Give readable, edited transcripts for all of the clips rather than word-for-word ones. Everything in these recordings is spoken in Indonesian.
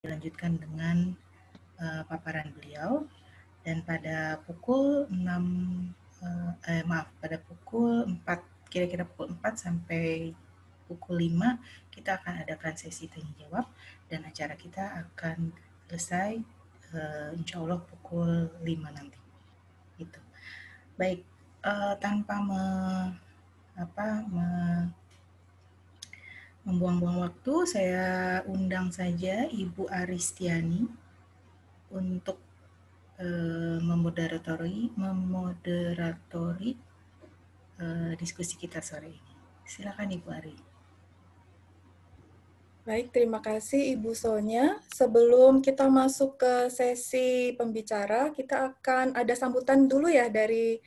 dilanjutkan dengan paparan beliau, dan pada pukul 4, kira-kira pukul 4 sampai pukul 5 kita akan adakan sesi tanya jawab, dan acara kita akan selesai insya Allah pukul 5 nanti. Gitu. Baik, tanpa membuang-buang waktu, saya undang saja Ibu Aristiani untuk memoderatori diskusi kita sore ini. Silakan Ibu Ari. Baik, terima kasih Ibu Sonya. Sebelum kita masuk ke sesi pembicara, kita akan ada sambutan dulu ya dari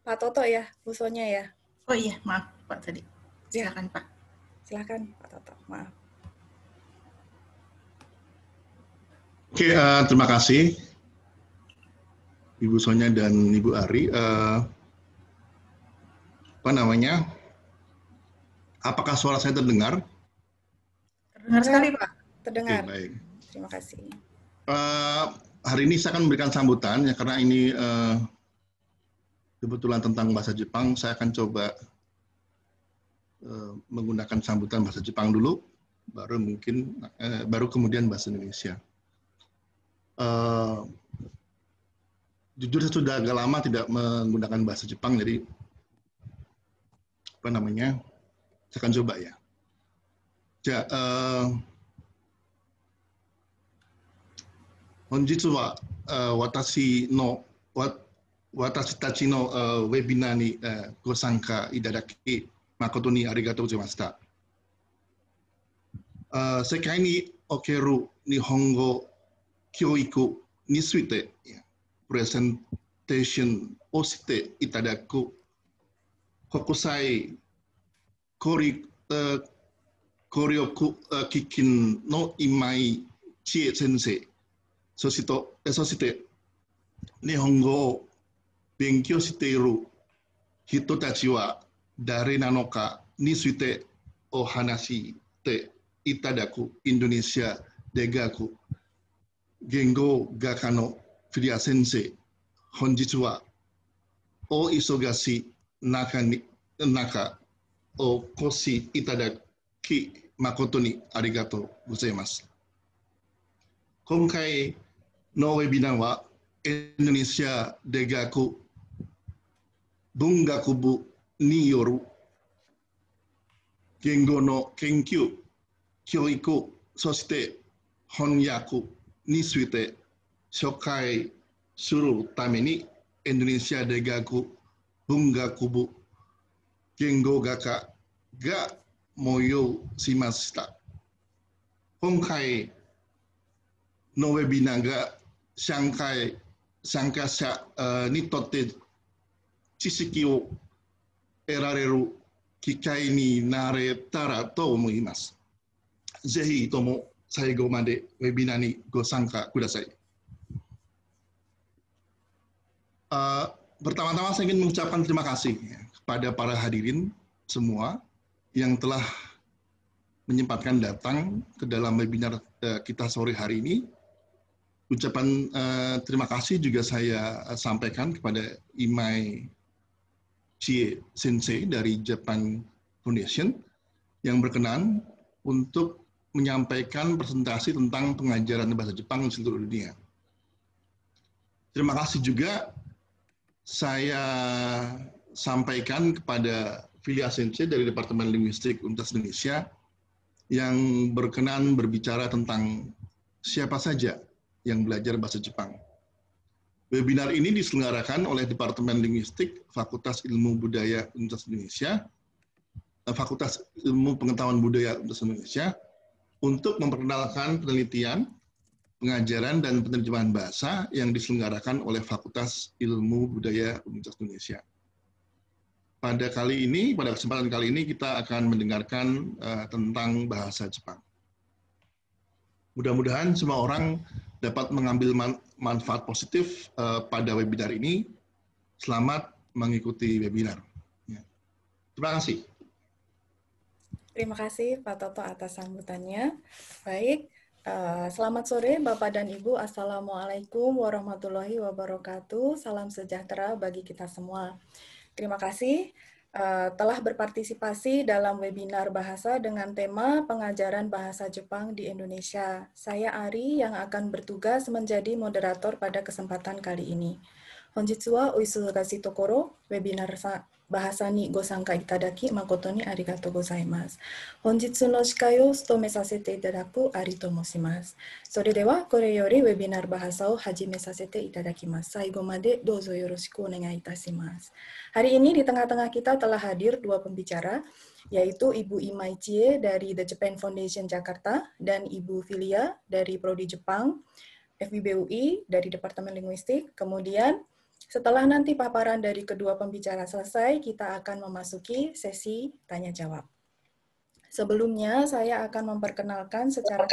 Pak Toto ya, Bu Sonya ya. Oh iya, maaf Pak tadi. Silakan ya. Pak. Silakan Pak Toto, maaf. Oke, terima kasih Ibu Sonya dan Ibu Ari. Apakah suara saya terdengar? Terdengar sekali Pak. Terdengar. Oke, baik. Terima kasih. Hari ini saya akan memberikan sambutan ya, karena ini kebetulan tentang bahasa Jepang. Saya akan coba menggunakan sambutan bahasa Jepang dulu, baru kemudian bahasa Indonesia. Jujur saya sudah agak lama tidak menggunakan bahasa Jepang, jadi saya akan coba ya. Honjitsu wa watashi tachi no webinar ni go sanka itadaki makoto ni arigatou gozaimashita. Sekai ni okeru Nihongo Kyoiku ni tsuite presentation o shite itadaku Kokusai Koryoku Kikin no Imai Chie Sensei そして日本語を勉強している人たちは誰なのかについてお話していただくインドネシア大学言語学科のフィリア先生、本日はお忙しい中お越しいただき誠にありがとうございます。今回のウェビナーはインドネシア大学文学部による言語の研究、教育、そして翻訳について紹介するためにインドネシア大学文学部言語学科が催しました。今回のウェビナーが参加者にとって知識を得られる機会になれたらと思います。ぜひとも最後までウェビナーにご参加ください。Pertama-tama saya ingin mengucapkan terima kasih kepada para hadirin semua yang telah menyempatkan datang ke dalam webinar kita sore hari ini. Ucapan terima kasih juga saya sampaikan kepada Imai Chie Sensei dari Japan Foundation yang berkenan untuk menyampaikan presentasi tentang pengajaran bahasa Jepang di seluruh dunia. Terima kasih juga saya sampaikan kepada Filia Sensei dari Departemen Linguistik Universitas Indonesia yang berkenan berbicara tentang siapa saja yang belajar bahasa Jepang. Webinar ini diselenggarakan oleh Departemen Linguistik Fakultas Ilmu Budaya Universitas Indonesia, Fakultas Ilmu Pengetahuan Budaya Universitas Indonesia, untuk memperkenalkan penelitian, pengajaran, dan penerjemahan bahasa yang diselenggarakan oleh Fakultas Ilmu Budaya Universitas Indonesia. Pada kesempatan kali ini kita akan mendengarkan tentang bahasa Jepang. Mudah-mudahan semua orang dapat mengambil manfaat positif pada webinar ini. Selamat mengikuti webinar. Terima kasih. Terima kasih Pak Toto atas sambutannya. Baik, Selamat sore Bapak dan Ibu, Assalamualaikum warahmatullahi wabarakatuh. Salam sejahtera bagi kita semua. Terima kasih telah berpartisipasi dalam webinar bahasa dengan tema pengajaran bahasa Jepang di Indonesia. Saya Ari yang akan bertugas menjadi moderator pada kesempatan kali ini. Honjitsu wa oisugashii tokoro, webinar bahasa ni go sanka itadaki makoto ni arigatou gozaimasu. Honjitsu no shikai o tsutome sasete itadaku Ari to moshimasu. Sore dewa kore yori webinar bahasa o hajime sasete itadakimasu. Saigo made douzo yoroshiku onegai itashimasu. Hari ini di tengah-tengah kita telah hadir dua pembicara, yaitu Ibu Imai Chie dari The Japan Foundation Jakarta dan Ibu Filia dari Prodi Jepang, FIB UI dari Departemen Linguistik. Kemudian setelah nanti paparan dari kedua pembicara selesai, kita akan memasuki sesi tanya-jawab. Sebelumnya, saya akan memperkenalkan secara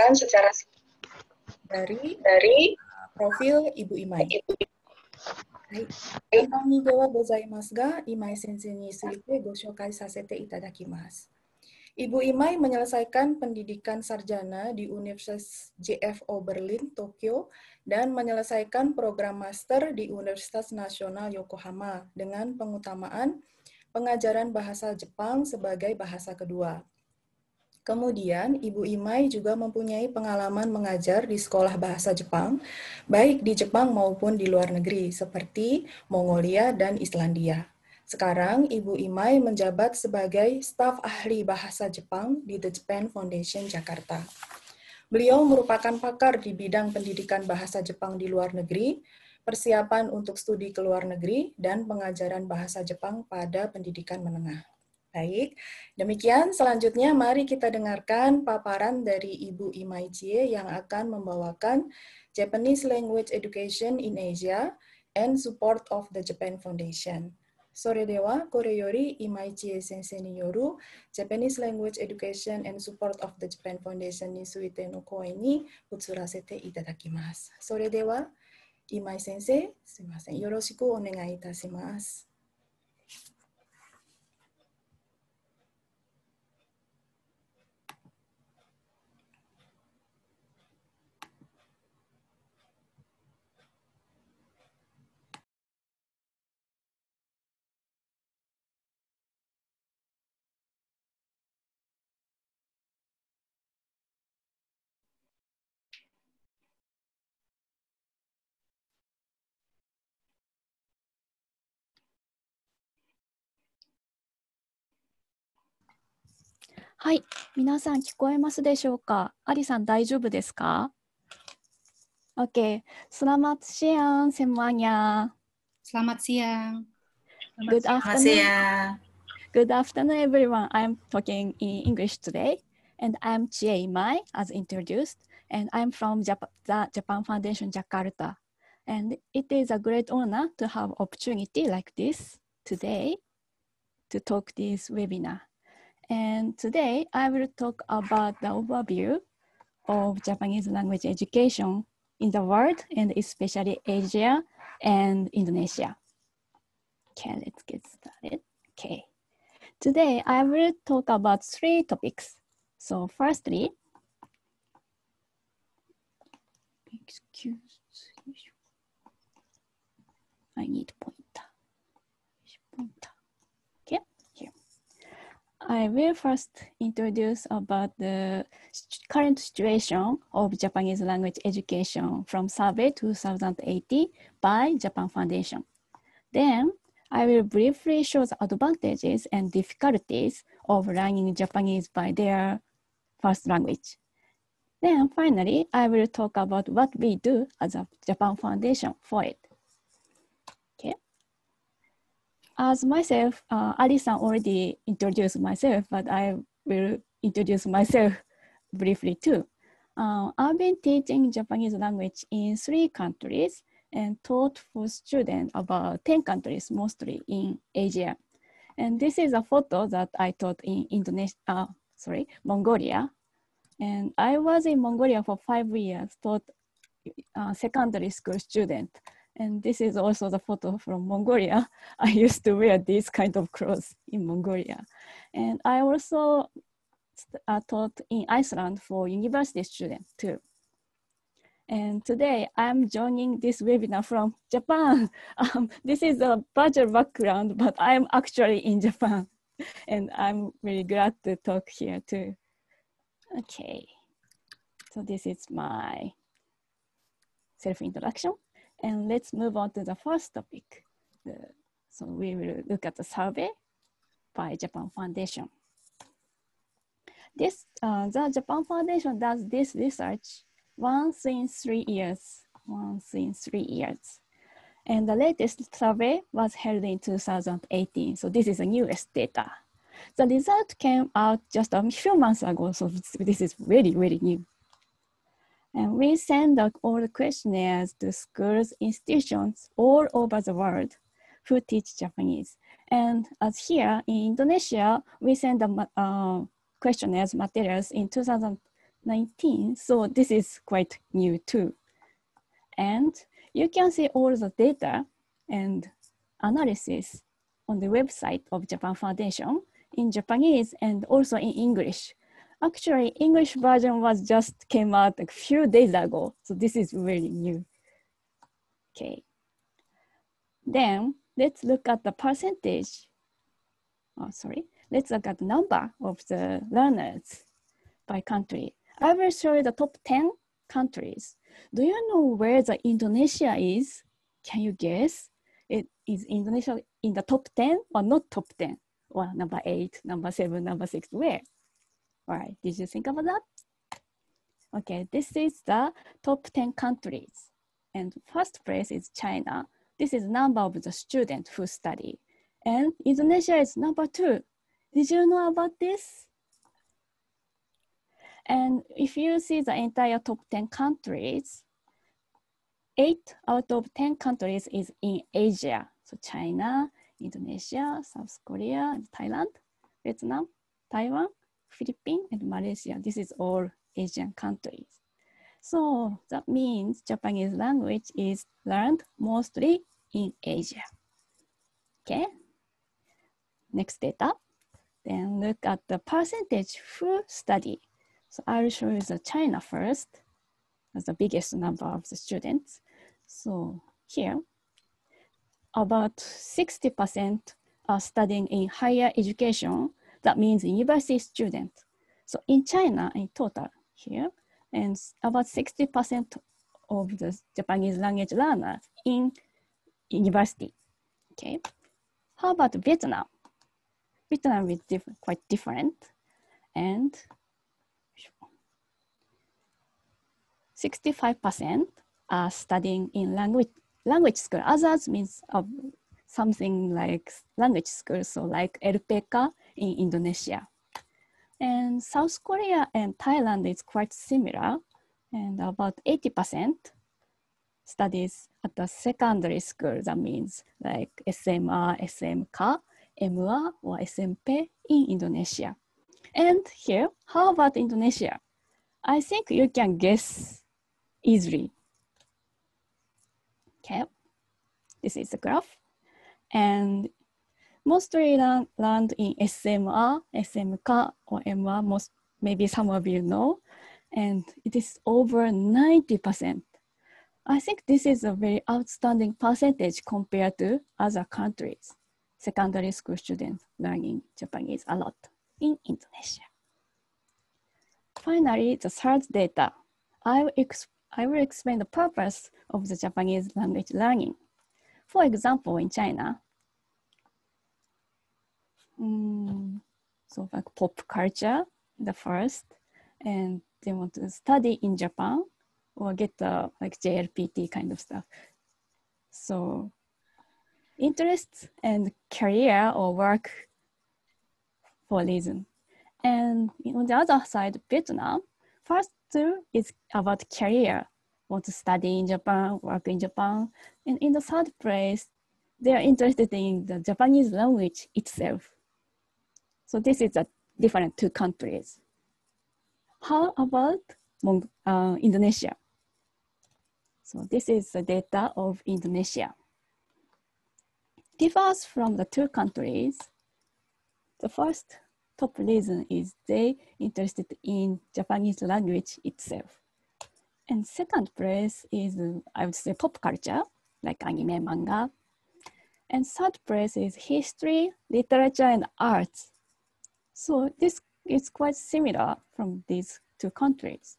dari profil Ibu Imai. Konnichiwa wa gozaimasu ga, Imai sensei ni tsuite go shoukai sasete itadakimasu. Ibu Imai menyelesaikan pendidikan sarjana di Universitas JFO Berlin, Tokyo, dan menyelesaikan program master di Universitas Nasional Yokohama dengan pengutamaan pengajaran bahasa Jepang sebagai bahasa kedua. Kemudian, Ibu Imai juga mempunyai pengalaman mengajar di sekolah bahasa Jepang, baik di Jepang maupun di luar negeri, seperti Mongolia dan Islandia. Sekarang, Ibu Imai menjabat sebagai staf ahli bahasa Jepang di The Japan Foundation Jakarta. Beliau merupakan pakar di bidang pendidikan bahasa Jepang di luar negeri, persiapan untuk studi ke luar negeri, dan pengajaran bahasa Jepang pada pendidikan menengah. Baik, demikian selanjutnya mari kita dengarkan paparan dari Ibu Imai Chie yang akan membawakan Japanese Language Education in Asia and Support of the Japan Foundation. それではこれより今井千恵先生による Japanese Language Education and Support of the Japan Foundation についての講演に移らせていただきます。それでは今井先生、すみません。よろしくお願いいたします。はい、皆さん聞こえますでしょうか？アリさん大丈夫ですか？ Oke, selamat siang semuanya. Selamat siang. Good afternoon. Good afternoon, everyone. I'm talking in English today, and I'm Chie Imai, as introduced, and I'm from the Japan Foundation Jakarta. And it is a great honor to have opportunity like this today to talk this webinar. And today I will talk about the overview of Japanese language education in the world and especially Asia and Indonesia. Okay, let's get started. Okay. Today I will talk about 3 topics. So firstly, I need pointer. Okay, here. I will first introduce about the current situation of Japanese language education from survey 2080 by Japan Foundation. Then I will briefly show the advantages and difficulties of learning Japanese by their first language. Then finally, I will talk about what we do as a Japan Foundation for it. Okay. As myself, Ali-san already introduced myself, but I will introduce myself briefly too. I've been teaching Japanese language in 3 countries and taught for students about 10 countries, mostly in Asia. And this is a photo that I taught in Mongolia. And I was in Mongolia for 5 years, taught secondary school student. And this is also the photo from Mongolia. I used to wear these kind of clothes in Mongolia. And I also taught in Iceland for university students too. And today I'm joining this webinar from Japan. This is a virtual background, but I'm actually in Japan. And I'm really glad to talk here too. Okay, so this is my self-introduction. And let's move on to the first topic. So we will look at the survey by Japan Foundation. The Japan Foundation does this research once in 3 years. And the latest survey was held in 2018. So this is the newest data. The result came out just a few months ago. So this is really, really new. And we send out all the questionnaires to schools, institutions all over the world who teach Japanese. And as here in Indonesia, we send the questionnaires materials in 2019. So this is quite new too. And you can see all the data and analysis on the website of Japan Foundation in Japanese and also in English. Actually, English version was just came out a few days ago. So this is really new. Okay. Then let's look at the percentage. Let's look at the number of the learners by country. I will show you the top 10 countries. Do you know where the Indonesia is? Can you guess? Is Indonesia in the top 10 or not top 10? Or number 8, number 7, number 6, where? All right, did you think about that? Okay, this is the top 10 countries. And first place is China. This is number of the students who study. And Indonesia is number 2. Did you know about this? And if you see the entire top 10 countries, 8 out of 10 countries is in Asia. So China, Indonesia, South Korea, Thailand, Vietnam, Taiwan, Philippines, and Malaysia. This is all Asian countries. So that means Japanese language is learned mostly in Asia. Okay, next data. Then look at the percentage who study. So I'll show you the China first as the biggest number of the students. So here, about 60% are studying in higher education. That means university students. So in China, in total here, and about 60% of the Japanese language learners in university. Okay. How about Vietnam? Vietnam is quite different, and 65% are studying in language school. Others means something like language school, so like LPK in Indonesia. And South Korea and Thailand is quite similar, and about 80% studies at the secondary school. That means like SMA, SMK, MA, or SMP in Indonesia. And here, how about Indonesia? I think you can guess easily. Okay, this is the graph. And mostly learned in SMA, SMK, or MA, maybe some of you know, and it is over 90%. I think this is a very outstanding percentage compared to other countries. Secondary school students learning Japanese a lot in Indonesia. Finally, the third data. I will explain the purpose of the Japanese language learning. For example, in China, so like pop culture, the first, and they want to study in Japan or get the like JLPT kind of stuff. So interests and career or work for reason. And on the other side, Vietnam, first two is about career, want to study in Japan, work in Japan. And in the third place, they are interested in the Japanese language itself. So this is a different two countries. How about Indonesia? So this is the data of Indonesia. Differs from the two countries. The first top reason is they interested in Japanese language itself. And second place is, I would say, pop culture, like anime, manga. And third place is history, literature, and arts. So this is quite similar from these two countries.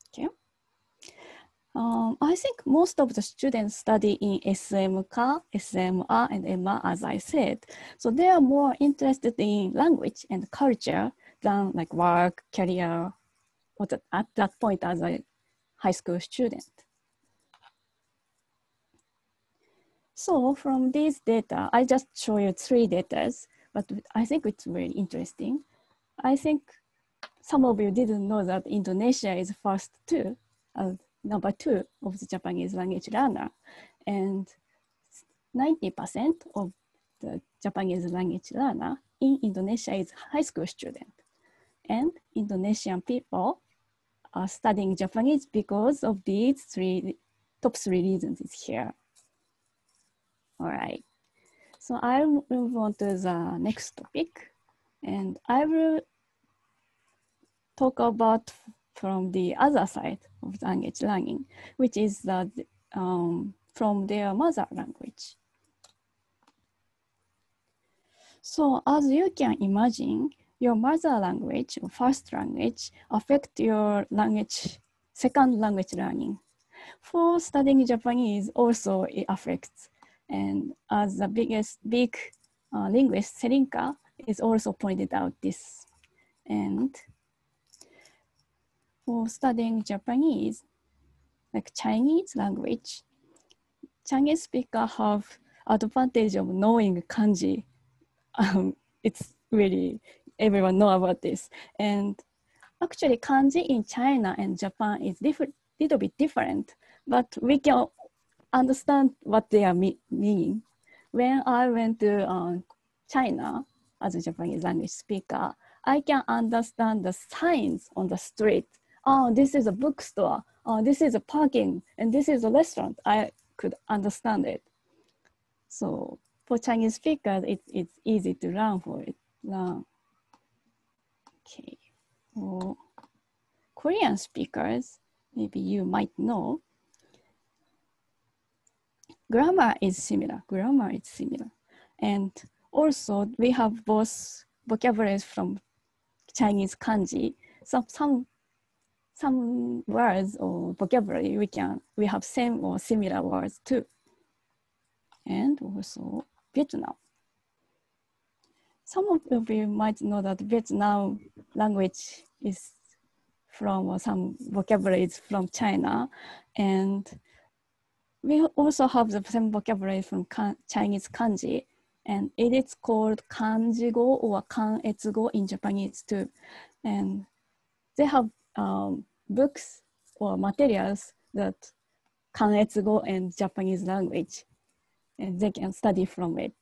Okay. I think most of the students study in SMK, SMR, and MR, as I said. So they are more interested in language and culture than like work, career, or at that point as a high school student. So from these data, I just show you 3 data, but I think it's very interesting. I think some of you didn't know that Indonesia is first too, number 2 of the Japanese language learner. And 90% of the Japanese language learner in Indonesia is high school student. And Indonesian people are studying Japanese because of these top 3 reasons is here. All right, so I'll move on to the next topic, and I will talk about from the other side of language learning, which is that from their mother language. So as you can imagine, your mother language or first language affect your language, second language learning. For studying Japanese also it affects. And as the big linguist, Selinka, is also pointed out this. And for studying Japanese, like Chinese language, Chinese speakers have advantage of knowing kanji. It's really, everyone know about this. And actually kanji in China and Japan is little bit different, but we can understand what they are meaning. When I went to China as a Japanese language speaker, I can understand the signs on the street. Oh, this is a bookstore. Oh, this is a parking, and this is a restaurant. I could understand it. So for Chinese speakers, it's easy to learn. Okay. For Korean speakers, maybe you might know, grammar is similar. And also we have both vocabularies from Chinese kanji. Some words or vocabulary we have same or similar words too. And also Vietnam. Some of you might know that Vietnam language is from some vocabularies from China, and we also have the same vocabulary from Chinese kanji, and it is called kanjigo or kanetsugo in Japanese too. And they have books or materials that kanetsugo and Japanese language, and they can study from it.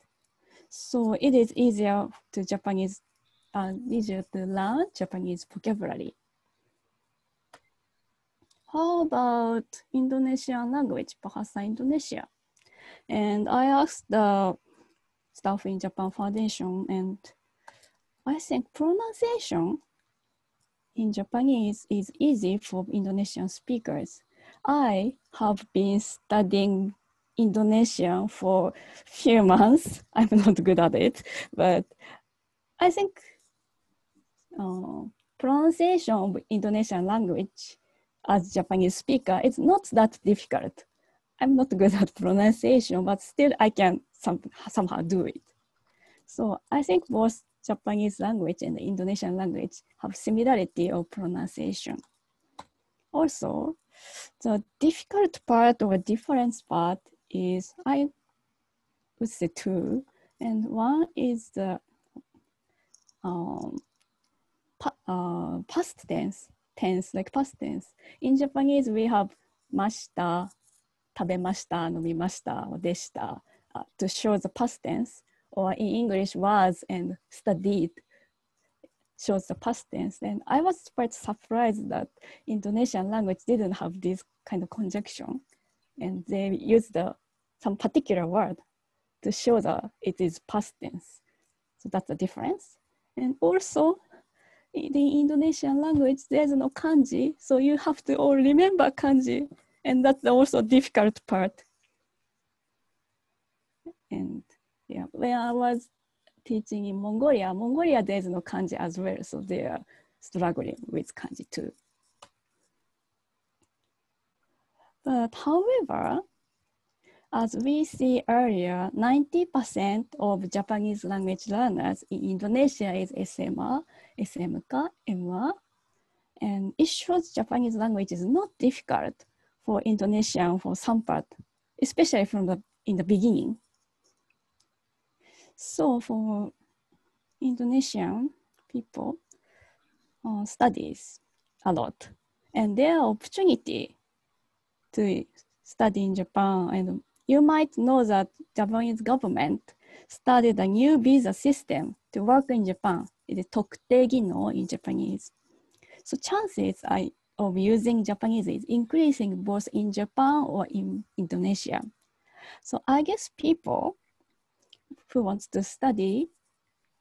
So it is easier to learn Japanese vocabulary. How about Indonesian language, Bahasa Indonesia? And I asked the staff in Japan Foundation, and I think pronunciation in Japanese is easy for Indonesian speakers. I have been studying Indonesian for a few months. I'm not good at it, but I think pronunciation of Indonesian language as Japanese speaker, it's not that difficult. I'm not good at pronunciation, but still I can somehow do it. So I think both Japanese language and the Indonesian language have similarity of pronunciation. Also, the difficult part or difference part is, I would say 2, and one is the past tense, like past tense. In Japanese, we have mashita, tabemashita, nomimashita, or deshita to show the past tense, or in English, was and studied shows the past tense. And I was quite surprised that Indonesian language didn't have this kind of conjunction, and they used some particular word to show that it is past tense. So that's the difference. And also, in the Indonesian language, there's no kanji, so you have to all remember kanji, and that's also difficult part. And yeah, when I was teaching in Mongolia, there's no kanji as well, so they are struggling with kanji too. But however, as we see earlier, 90% of Japanese language learners in Indonesia is SMR, SMK, MR, and it shows Japanese language is not difficult for Indonesian for some part, especially in the beginning. So for Indonesian people studies a lot, and there are opportunity to study in Japan. And you might know that Japanese government started a new visa system to work in Japan. It is Tokute Gino in Japanese. So chances of using Japanese is increasing both in Japan or in Indonesia. So I guess people who wants to study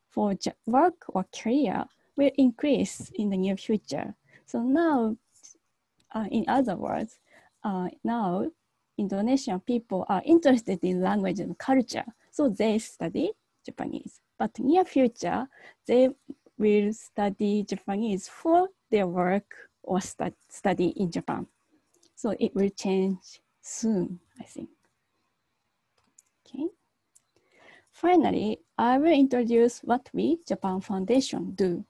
for work or career will increase in the near future. So now, in other words, now Indonesian people are interested in language and culture, so they study Japanese. But in near future, they will study Japanese for their work or study in Japan. So it will change soon, I think. Okay. Finally, I will introduce what we, Japan Foundation, do.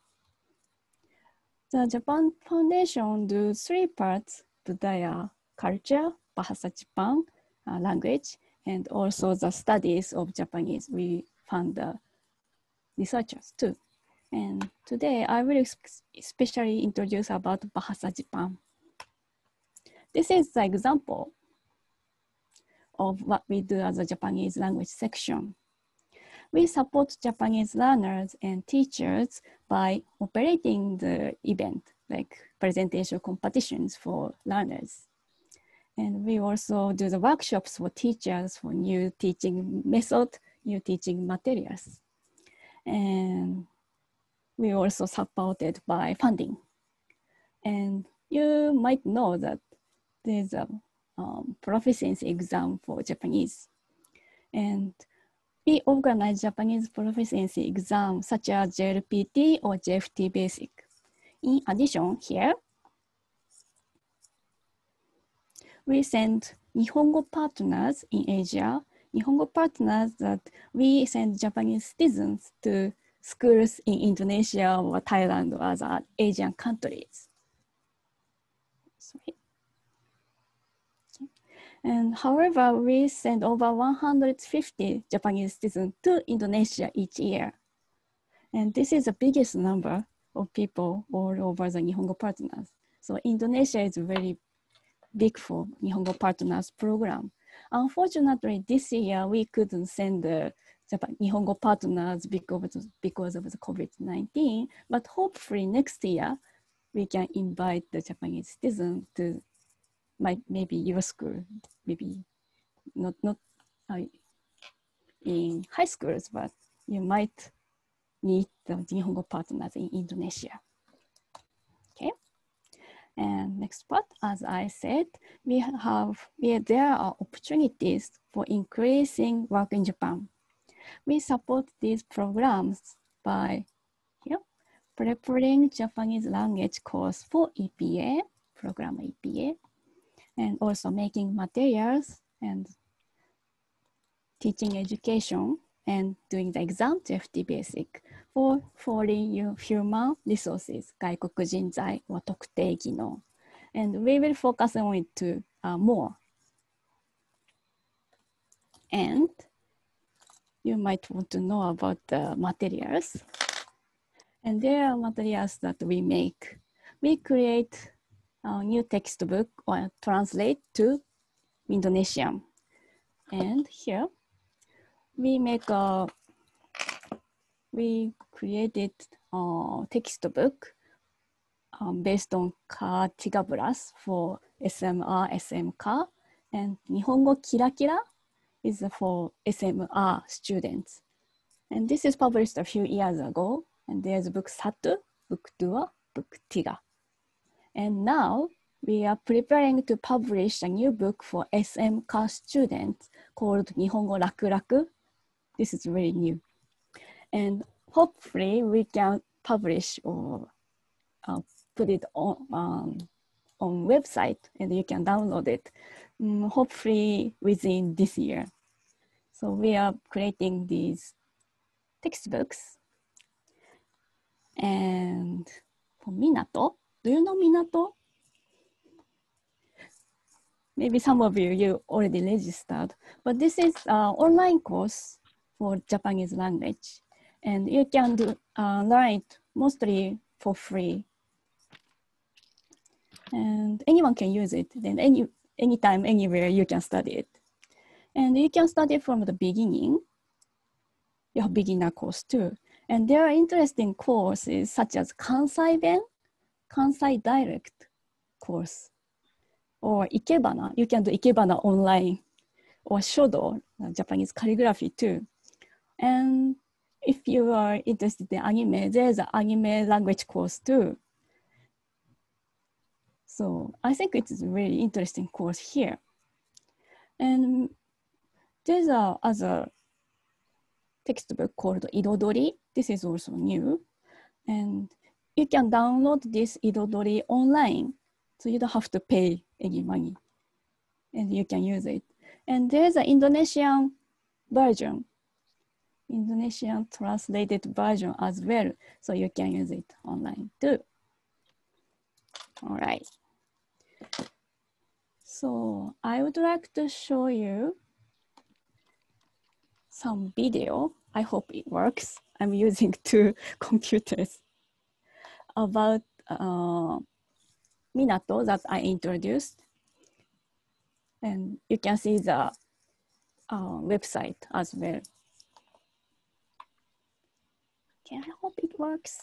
The Japan Foundation do 3 parts: budaya, culture, Bahasa Japan, language, and also the studies of Japanese. We fund the researchers too. And today I will especially introduce about Bahasa Japan. This is the example of what we do as a Japanese language section. We support Japanese learners and teachers by operating the event, like presentation competitions for learners. And we also do the workshops for teachers for new teaching method, new teaching materials. And we also supported by funding. And you might know that there's a proficiency exam for Japanese. And we organize Japanese proficiency exams such as JLPT or JFT Basic. In addition, here, we send Nihongo partners in Asia, Nihongo partners that we send Japanese citizens to schools in Indonesia or Thailand or other Asian countries. Sorry. And however, we send over 150 Japanese citizens to Indonesia each year. And this is the biggest number of people all over the Nihongo partners. So Indonesia is very big for Nihongo partners program. Unfortunately, this year we couldn't send the Nihongo partners because of the COVID-19, but hopefully next year we can invite the Japanese citizens to maybe your school, maybe not in high schools, but you might meet the Nihongo partners in Indonesia. Okay. And next part, as I said, there are opportunities for increasing work in Japan. We support these programs by preparing Japanese language course for EPA, program EPA, and also making materials and teaching education and doing the exam JFT Basic for foreign human resources, 外国人材 or 特定技能. And we will focus on it to more. And you might want to know about the materials. And there are materials that we make. We create a new textbook or translate to Indonesian. And here we created a textbook based on Ka Tigabras for SMR, SMK, and Nihongo Kira is for SMR students. And this is published a few years ago. And there's a book Satu Book Duo, Book Tiga. And now we are preparing to publish a new book for SMK students called Nihongo Raku. This is very new. And hopefully we can publish or put it on website and you can download it, hopefully within this year. So we are creating these textbooks. And for Minato, do you know Minato? Maybe some of you already registered, but this is an online course for Japanese language. And you can learn it mostly for free. And anyone can use it. Then anytime, anywhere, you can study it. And you can study from the beginning. You have beginner course too. And there are interesting courses such as Kansai Ben, Kansai Direct course, or Ikebana. You can do Ikebana online, or Shodo, Japanese calligraphy too. And if you are interested in anime, there's an anime language course too. So I think it's a really interesting course here. And there's other textbook called Idodori. This is also new. And you can download this Idodori online. So you don't have to pay any money. And you can use it. And there's an Indonesian version, Indonesian translated version as well. So you can use it online too. All right. So I would like to show you some video. I hope it works. I'm using 2 computers about Minato that I introduced. And you can see the website as well. Okay, I hope it works.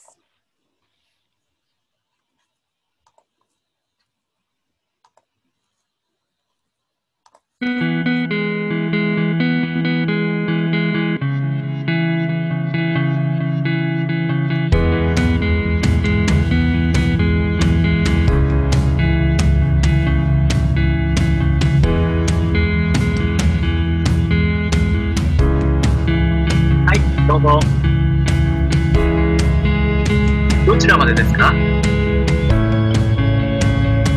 はい、どうぞ。どちらまでですか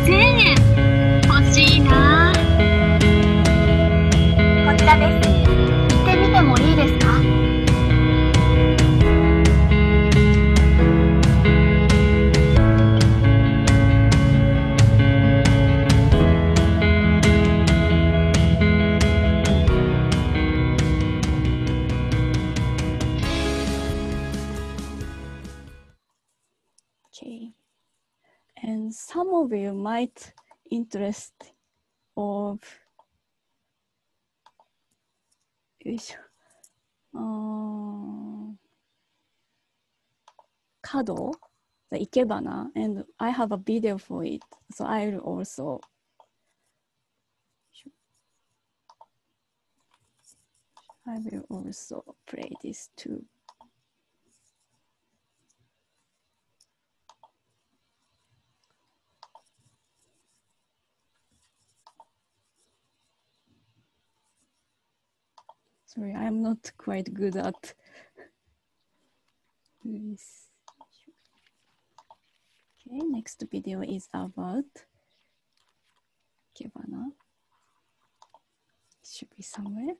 1000円欲しいな。こちらです。行ってみてもいいですか？Okay. And some of you might interest of Kado, the Ikebana, and I have a video for it. So I will also play this too. Sorry, I'm not quite good at this. Okay, next video is about Ikebana. It should be somewhere.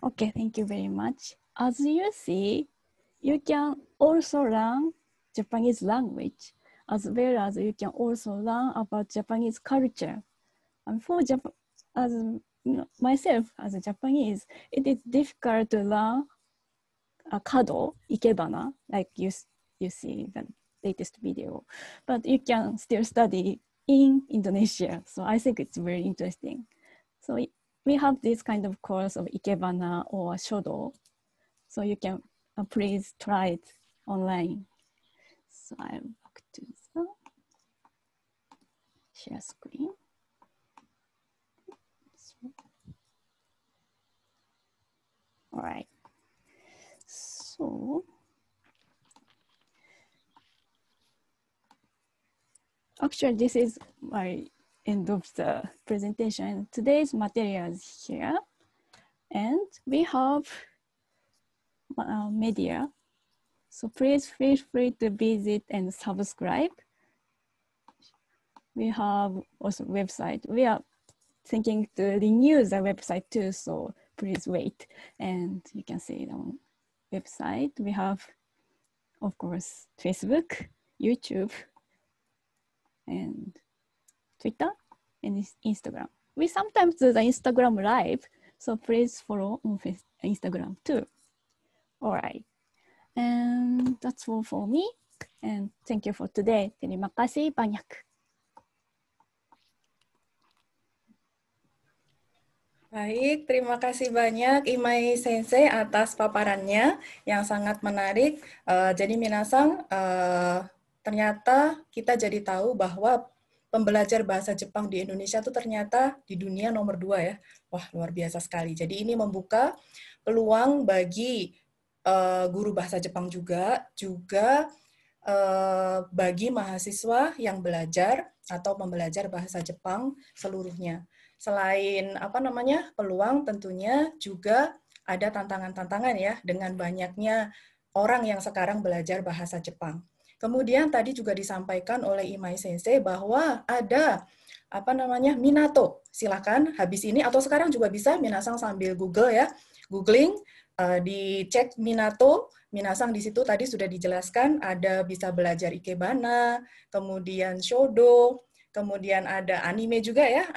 Okay, thank you very much. As you see, you can also learn Japanese language, as well as you can also learn about Japanese culture. And for as myself, as a Japanese, it is difficult to learn Kado, Ikebana, like you see the latest video. But you can still study in Indonesia. So I think it's very interesting. So we have this kind of course of Ikebana or Shodo. So you can please try it online. So I'll back to the share screen. So, all right. So actually, this is my end of the presentation. Today's materials here, and we have media. So please feel free to visit and subscribe. We have also website. We are thinking to renew the website too, so please wait. And you can see it on website. We have, of course, Facebook, YouTube, and Twitter, and Instagram. We sometimes do the Instagram live, so please follow on Instagram too. All right, and that's all for me. And thank you for today. Terima kasih banyak. Baik, terima kasih banyak Imai Sensei atas paparannya yang sangat menarik. Jadi minasang, ternyata kita jadi tahu bahwa pembelajar bahasa Jepang di Indonesia itu ternyata di dunia nomor 2 ya. Wah, luar biasa sekali. Jadi ini membuka peluang bagi guru bahasa Jepang juga bagi mahasiswa yang belajar atau membelajar bahasa Jepang seluruhnya. Selain peluang, tentunya juga ada tantangan-tantangan ya dengan banyaknya orang yang sekarang belajar bahasa Jepang. Kemudian tadi juga disampaikan oleh Imai Sensei bahwa ada Minato. Silakan habis ini atau sekarang juga bisa minasang sambil Google ya, googling, dicek Minato. Minasang di situ tadi sudah dijelaskan ada bisa belajar Ikebana, kemudian Shodo. Kemudian ada anime juga ya,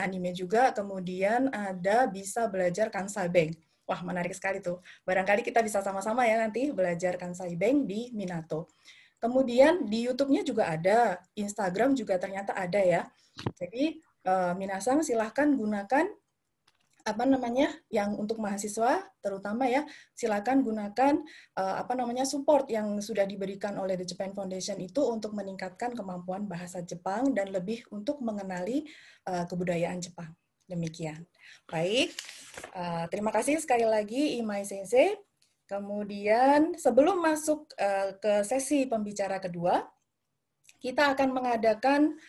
kemudian ada bisa belajar Kansai-ben. Wah, menarik sekali tuh. Barangkali kita bisa sama-sama ya nanti belajar Kansai-ben di Minato. Kemudian di YouTube-nya juga ada, Instagram juga ternyata ada ya. Jadi, minasang silahkan gunakan yang untuk mahasiswa terutama ya, silakan gunakan support yang sudah diberikan oleh The Japan Foundation itu untuk meningkatkan kemampuan bahasa Jepang dan lebih untuk mengenali kebudayaan Jepang. Demikian. Baik, terima kasih sekali lagi Imai Sensei. Kemudian sebelum masuk ke sesi pembicara kedua, kita akan mengadakan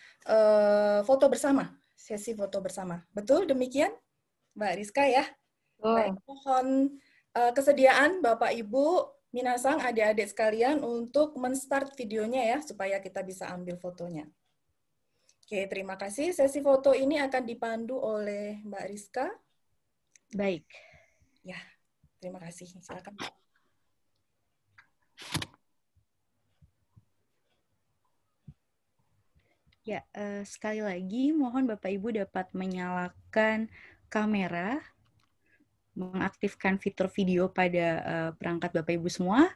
foto bersama, sesi foto bersama. Betul demikian? Mbak Rizka ya. Baik, mohon kesediaan Bapak Ibu, minasang adik-adik sekalian untuk men-start videonya ya, supaya kita bisa ambil fotonya. Oke, terima kasih. Sesi foto ini akan dipandu oleh Mbak Rizka. Baik. Ya, terima kasih. Silakan. Ya, sekali lagi mohon Bapak Ibu dapat menyalakan kamera, mengaktifkan fitur video pada perangkat Bapak Ibu semua.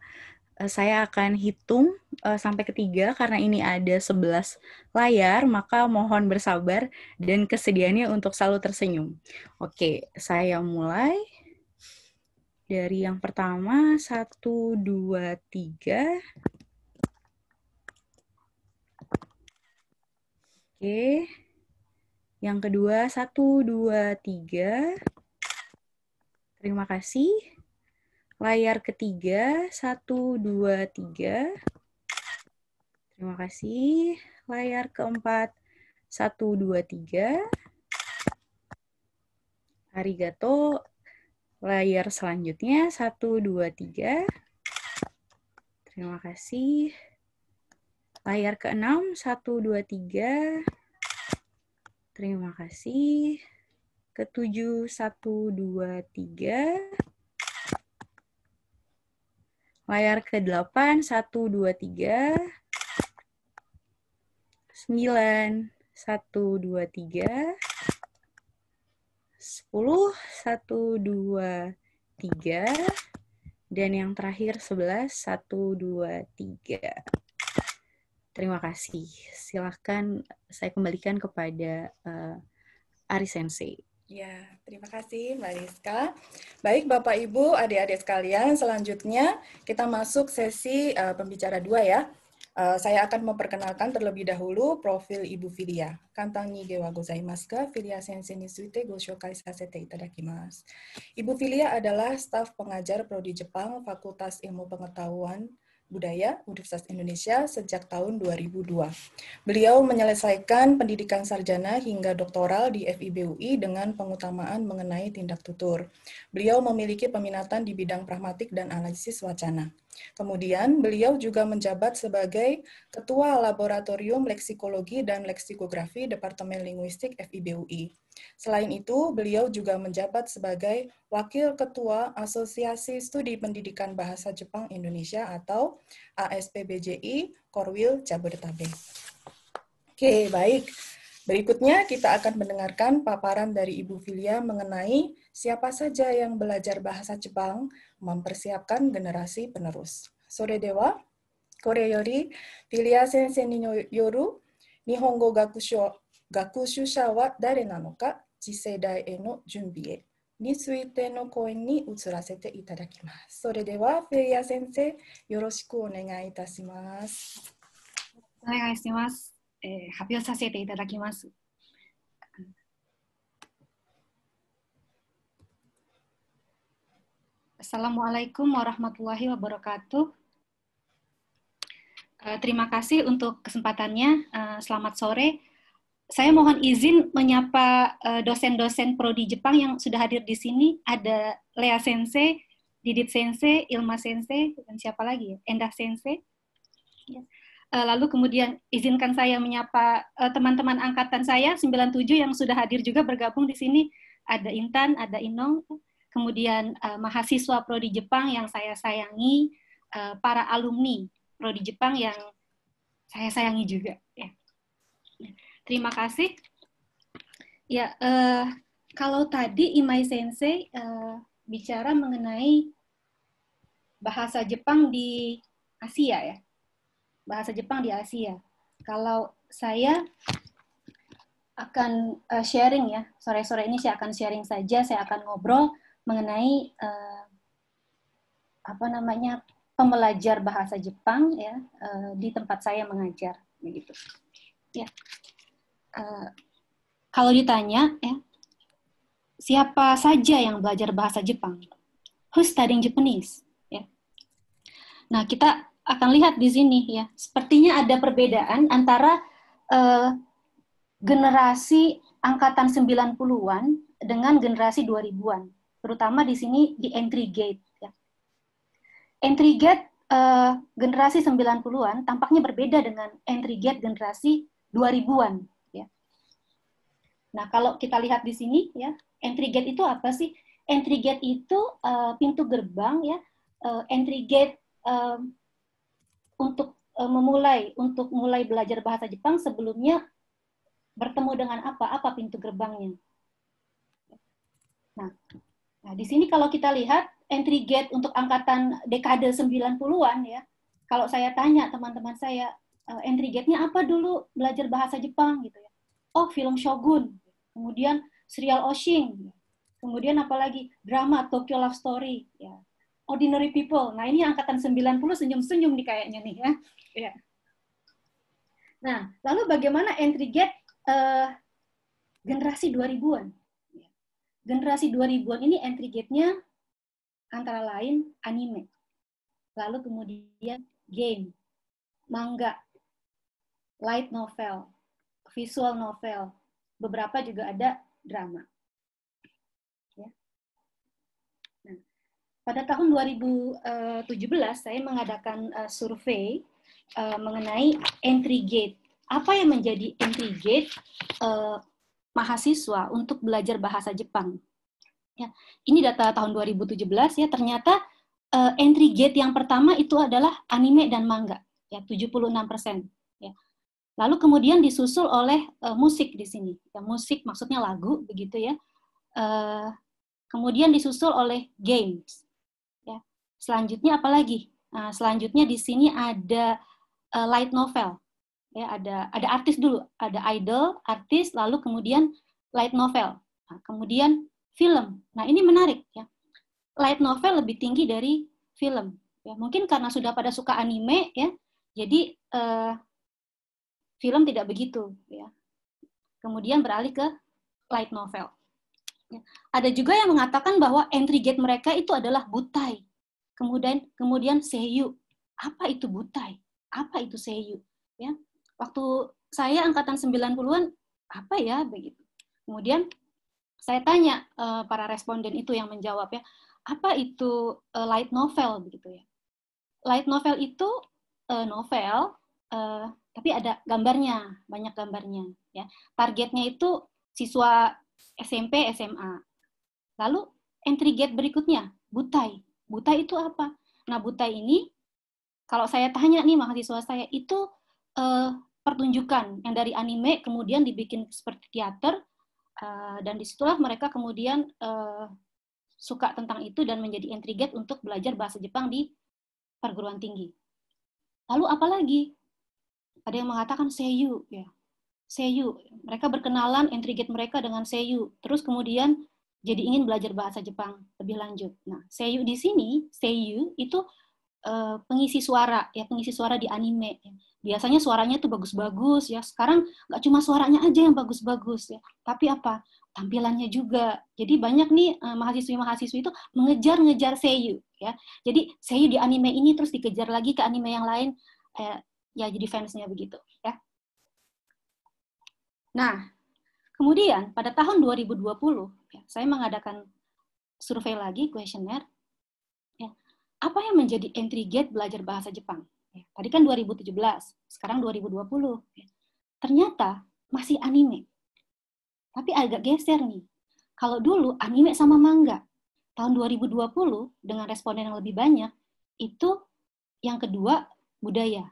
Saya akan hitung sampai ke 3 karena ini ada 11 layar, maka mohon bersabar dan kesediaannya untuk selalu tersenyum. Oke, saya mulai dari yang pertama, 1, 2, 3. Oke. Yang kedua, 1, 2, 3. Terima kasih. Layar ketiga, 1, 2, 3. Terima kasih. Layar keempat, 1, 2, 3. Arigato. Layar selanjutnya, 1, 2, 3. Terima kasih. Layar ke-6, 1, 2, 3. Terima kasih. Ke-7, 1, 2, 3. Layar ke-8, 1, 2, 3. 9, 1, 2, 3. 10, 1, 2, 3. Dan yang terakhir 11, 1, 2, 3. Terima kasih. Silakan saya kembalikan kepada Ari Sensei. Ya, terima kasih Mbak Rizka. Baik Bapak Ibu, adik-adik sekalian, selanjutnya kita masuk sesi pembicara 2 ya. Saya akan memperkenalkan terlebih dahulu profil Ibu Filia. Kantan nige wa gozaimasu ka? Filia sensei ni tsuite go shoukai sasete itadakimasu. Ibu Filia adalah staf pengajar Prodi Jepang Fakultas Ilmu Pengetahuan Budaya Universitas Indonesia sejak tahun 2002. Beliau menyelesaikan pendidikan sarjana hingga doktoral di FIB UI dengan pengutamaan mengenai tindak tutur. Beliau memiliki peminatan di bidang pragmatik dan analisis wacana. Kemudian, beliau juga menjabat sebagai Ketua Laboratorium Leksikologi dan Leksikografi Departemen Linguistik FIB UI. Selain itu, beliau juga menjabat sebagai Wakil Ketua Asosiasi Studi Pendidikan Bahasa Jepang Indonesia atau ASPBJI Korwil Jabodetabek. Oke, baik. Berikutnya kita akan mendengarkan paparan dari Ibu Filia mengenai siapa saja yang belajar bahasa Jepang mempersiapkan generasi penerus. Sore dewa, kore yori Filia sensei ni yoru Nihongo gakushusha wa dare nanoka jisedai e no junbi e ni tsuite no koen ni utsurasete itadakimasu. Sore dewa Filia sensei, yoroshiku onegai itashimasu. お願いします。発表させていただきます。Assalamualaikum warahmatullahi wabarakatuh. Terima kasih untuk kesempatannya. Selamat sore. Saya mohon izin menyapa dosen-dosen Prodi Jepang yang sudah hadir di sini. Ada Lea Sensei, Didit Sensei, Ilma Sensei, dan siapa lagi ya? Endah Sensei. Lalu kemudian izinkan saya menyapa teman-teman angkatan saya 97 yang sudah hadir juga bergabung di sini. Ada Intan, ada Inong, kemudian mahasiswa Prodi Jepang yang saya sayangi, para alumni Prodi Jepang yang saya sayangi juga. Ya. Terima kasih. Ya, kalau tadi Imai Sensei bicara mengenai bahasa Jepang di Asia ya. Bahasa Jepang di Asia. Kalau saya akan sharing ya, sore-sore ini saya akan sharing saja, saya akan ngobrol mengenai pembelajar bahasa Jepang ya di tempat saya mengajar begitu. Ya. Kalau ditanya ya, siapa saja yang belajar bahasa Jepang? Who's studying Japanese? Ya. Nah, kita akan lihat di sini ya, sepertinya ada perbedaan antara generasi angkatan 90-an dengan generasi 2000-an, terutama di sini di entry gate ya. Entry gate generasi 90-an tampaknya berbeda dengan entry gate generasi 2000-an ya. Nah, kalau kita lihat di sini ya, entry gate itu apa sih? Entry gate itu pintu gerbang ya, entry gate untuk mulai belajar bahasa Jepang sebelumnya bertemu dengan apa pintu gerbangnya. Nah, di sini kalau kita lihat entry gate untuk angkatan dekade 90-an ya. Kalau saya tanya teman-teman saya, entry gate-nya apa dulu belajar bahasa Jepang gitu ya. Oh, film Shogun, kemudian serial Oshin, kemudian apalagi drama Tokyo Love Story ya. Ordinary People. Nah, ini angkatan 90 senyum-senyum nih kayaknya nih ya. Ya. Nah, lalu bagaimana entry gate generasi 2000-an? Generasi 2000-an ini entry gate-nya antara lain anime. Lalu kemudian game, manga, light novel, visual novel, beberapa juga ada drama. Pada tahun 2017, saya mengadakan survei mengenai entry gate. Apa yang menjadi entry gate mahasiswa untuk belajar bahasa Jepang? Ya, ini data tahun 2017 ya. Ternyata entry gate yang pertama itu adalah anime dan manga, ya 76%. Ya. Lalu kemudian disusul oleh musik di sini. Ya, musik maksudnya lagu, begitu ya. Kemudian disusul oleh games. Ya. Selanjutnya apa lagi? Nah, selanjutnya di sini ada light novel. Ya, ada artis dulu, ada idol, artis, lalu kemudian light novel. Nah, kemudian film. Nah, ini menarik ya. Light novel lebih tinggi dari film. Ya, mungkin karena sudah pada suka anime ya. Jadi film tidak begitu ya. Kemudian beralih ke light novel. Ya. Ada juga yang mengatakan bahwa entry gate mereka itu adalah butai. Kemudian seiyu. Apa itu butai? Apa itu seiyu? Ya. Waktu saya angkatan 90-an, apa ya begitu. Kemudian saya tanya para responden itu yang menjawab ya, apa itu light novel begitu ya. Light novel itu novel tapi ada gambarnya, banyak gambarnya ya. Targetnya itu siswa SMP, SMA. Lalu entry gate berikutnya, butai. Butai itu apa? Nah, butai ini kalau saya tanya nih mahasiswa saya itu pertunjukan yang dari anime kemudian dibikin seperti teater dan disitulah mereka kemudian suka tentang itu dan menjadi entry gate untuk belajar bahasa Jepang di perguruan tinggi. Lalu apa lagi? Ada yang mengatakan seiyu ya. Seiyu, mereka berkenalan entry gate mereka dengan seiyu. Terus kemudian jadi ingin belajar bahasa Jepang lebih lanjut. Nah, seiyu di sini, seiyu itu pengisi suara ya, pengisi suara di anime. Biasanya suaranya tuh bagus-bagus ya. Sekarang nggak cuma suaranya aja yang bagus-bagus ya, tapi apa? Tampilannya juga. Jadi banyak nih mahasiswi-mahasiswi itu mengejar-ngejar seiyu ya. Jadi seiyu di anime ini terus dikejar lagi ke anime yang lain ya jadi fansnya begitu ya. Nah, kemudian pada tahun 2020 ya, saya mengadakan survei lagi, kuesioner. Ya, apa yang menjadi entry gate belajar bahasa Jepang? Ya, tadi kan 2017, sekarang 2020. Ya. Ternyata masih anime. Tapi agak geser nih. Kalau dulu anime sama manga, tahun 2020 dengan responden yang lebih banyak, itu yang kedua budaya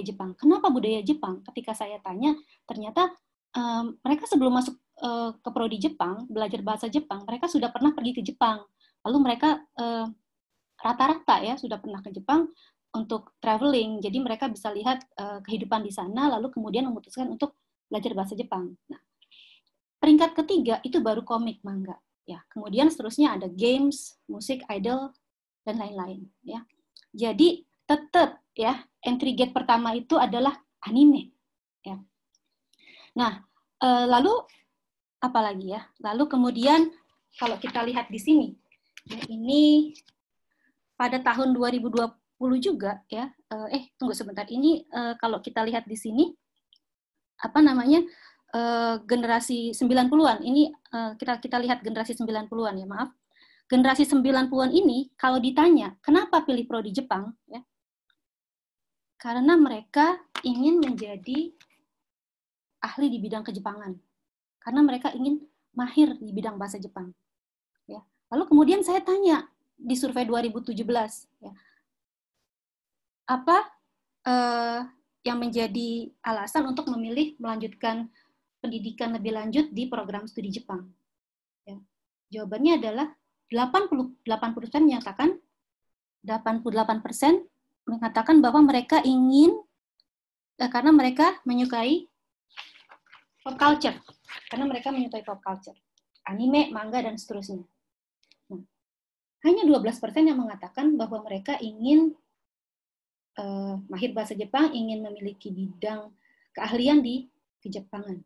Jepang. Kenapa budaya Jepang? Ketika saya tanya, ternyata mereka sebelum masuk ke prodi Jepang, belajar bahasa Jepang, mereka sudah pernah pergi ke Jepang. Lalu mereka rata-rata ya sudah pernah ke Jepang untuk traveling. Jadi mereka bisa lihat kehidupan di sana, lalu kemudian memutuskan untuk belajar bahasa Jepang. Nah, peringkat ketiga itu baru komik, manga. Ya, kemudian seterusnya ada games, musik, idol, dan lain-lain. Ya, jadi tetap ya entry gate pertama itu adalah anime. Ya. Nah, lalu apa lagi ya? Lalu kemudian kalau kita lihat di sini, ya, ini pada tahun 2020 juga ya. Tunggu sebentar. Ini kalau kita lihat di sini apa namanya? Generasi 90-an. Ini kita lihat generasi 90-an ya, maaf. Generasi 90-an ini kalau ditanya, kenapa pilih prodi Jepang ya? Karena mereka ingin menjadi ahli di bidang kejepangan. Karena mereka ingin mahir di bidang bahasa Jepang. Ya. Lalu kemudian saya tanya di survei 2017, ya, apa yang menjadi alasan untuk memilih melanjutkan pendidikan lebih lanjut di program studi Jepang? Ya. Jawabannya adalah 88% menyatakan, 88% mengatakan bahwa mereka ingin karena mereka menyukai pop culture, karena mereka menyukai pop culture, anime, manga dan seterusnya. Nah, hanya 12% yang mengatakan bahwa mereka ingin mahir bahasa Jepang, ingin memiliki bidang keahlian di kejepangan.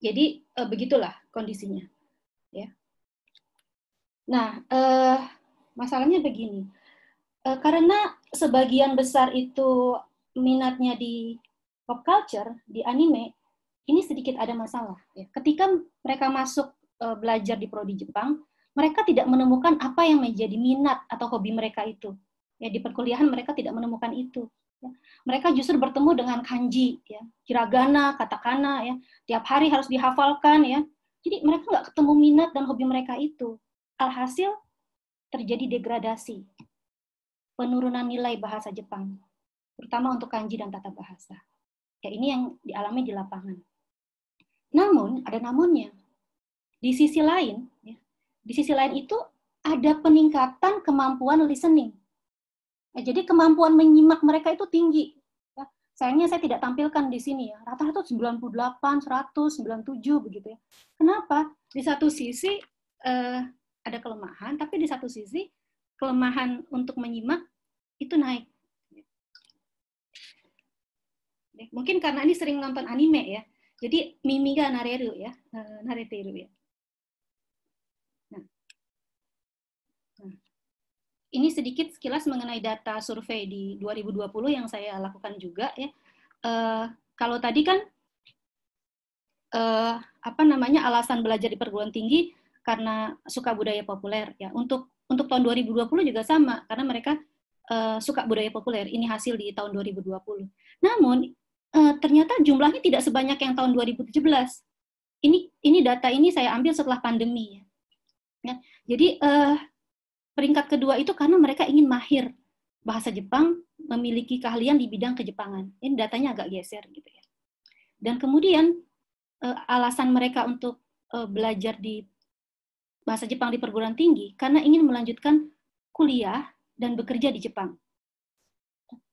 Jadi begitulah kondisinya, ya. Nah, masalahnya begini. Karena sebagian besar itu minatnya di pop culture, di anime, ini sedikit ada masalah. Ya. Ketika mereka masuk belajar di prodi Jepang, mereka tidak menemukan apa yang menjadi minat atau hobi mereka itu. Ya, di perkuliahan mereka tidak menemukan itu. Ya. Mereka justru bertemu dengan kanji, ya, hiragana, katakana, ya, tiap hari harus dihafalkan, ya. Jadi mereka nggak ketemu minat dan hobi mereka itu. Alhasil terjadi degradasi, penurunan nilai bahasa Jepang, terutama untuk kanji dan tata bahasa. Ya, ini yang dialami di lapangan. Namun, ada namunnya. Di sisi lain itu ada peningkatan kemampuan listening. Ya, jadi kemampuan menyimak mereka itu tinggi. Ya, sayangnya saya tidak tampilkan di sini ya. Rata-rata 98, 100, 97 begitu ya. Kenapa? Di satu sisi ada kelemahan, tapi di satu sisi kelemahan untuk menyimak itu naik. Mungkin karena ini sering nonton anime ya. Jadi mimi ga nareru ya, nareteru ya. Nah, ini sedikit sekilas mengenai data survei di 2020 yang saya lakukan juga ya. Kalau tadi kan alasan belajar di perguruan tinggi karena suka budaya populer ya. Untuk tahun 2020 juga sama karena mereka suka budaya populer. Ini hasil di tahun 2020. Namun ternyata jumlahnya tidak sebanyak yang tahun 2017. Ini data ini saya ambil setelah pandemi ya. Jadi peringkat kedua itu karena mereka ingin mahir bahasa Jepang, memiliki keahlian di bidang kejepangan. Ini datanya agak geser gitu ya. Dan kemudian alasan mereka untuk belajar di bahasa Jepang di perguruan tinggi karena ingin melanjutkan kuliah dan bekerja di Jepang.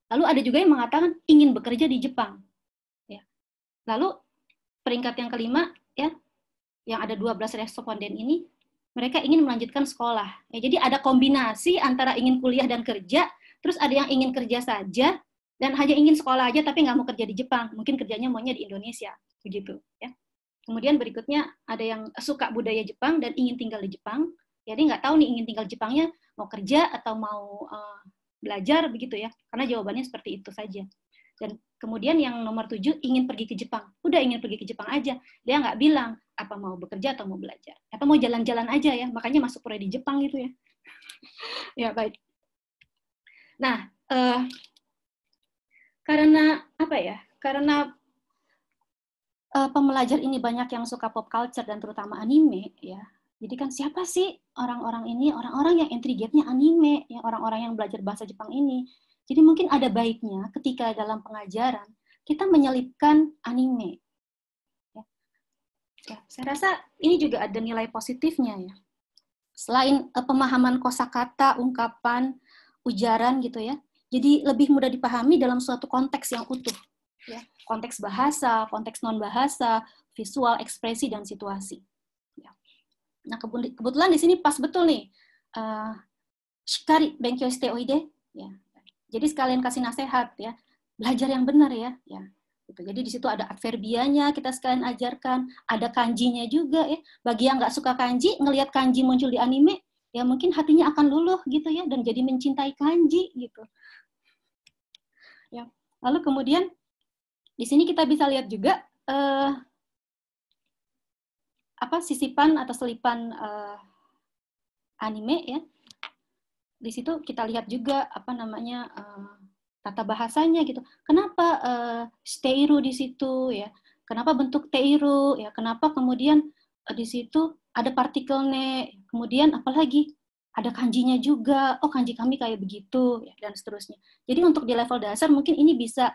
Lalu ada juga yang mengatakan ingin bekerja di Jepang. Ya. Lalu peringkat yang kelima ya, yang ada 12 responden ini, mereka ingin melanjutkan sekolah. Ya, jadi ada kombinasi antara ingin kuliah dan kerja, terus ada yang ingin kerja saja dan hanya ingin sekolah aja tapi nggak mau kerja di Jepang. Mungkin kerjanya maunya di Indonesia, begitu. Ya. Kemudian berikutnya ada yang suka budaya Jepang dan ingin tinggal di Jepang. Jadi nggak tahu nih ingin tinggal Jepangnya mau kerja atau mau belajar begitu ya, karena jawabannya seperti itu saja. Dan kemudian yang nomor 7 ingin pergi ke Jepang, udah ingin pergi ke Jepang aja, dia nggak bilang apa mau bekerja atau mau belajar, apa mau jalan-jalan aja ya, makanya masuk prodi Jepang gitu ya. Ya baik. Nah karena apa ya? Karena pembelajar ini banyak yang suka pop culture dan terutama anime ya. Jadi kan siapa sih orang-orang ini? Orang-orang yang entry gate-nya anime, ya orang-orang yang belajar bahasa Jepang ini. Jadi mungkin ada baiknya ketika dalam pengajaran kita menyelipkan anime. Ya, saya rasa ini juga ada nilai positifnya ya. Selain pemahaman kosakata, ungkapan, ujaran gitu ya. Jadi lebih mudah dipahami dalam suatu konteks yang utuh. Ya. Konteks bahasa, konteks non-bahasa, visual, ekspresi, dan situasi. Nah, kebetulan di sini pas betul nih. Shikari benkyou shite oide ya. Jadi sekalian kasih nasihat ya. Belajar yang benar ya. Gitu. Jadi di situ ada adverbianya kita sekalian ajarkan, ada kanjinya juga ya. Bagi yang nggak suka kanji, ngelihat kanji muncul di anime, ya mungkin hatinya akan luluh gitu ya dan jadi mencintai kanji gitu. Ya. Lalu kemudian di sini kita bisa lihat juga sisipan atau selipan anime ya. Di situ kita lihat juga tata bahasanya gitu. Kenapa shiteiru di situ ya? Kenapa bentuk teiru ya? Kenapa kemudian di situ ada partikel ne? Kemudian apalagi ada kanjinya juga. Oh, kanji kami kayak begitu ya, dan seterusnya. Jadi untuk di level dasar mungkin ini bisa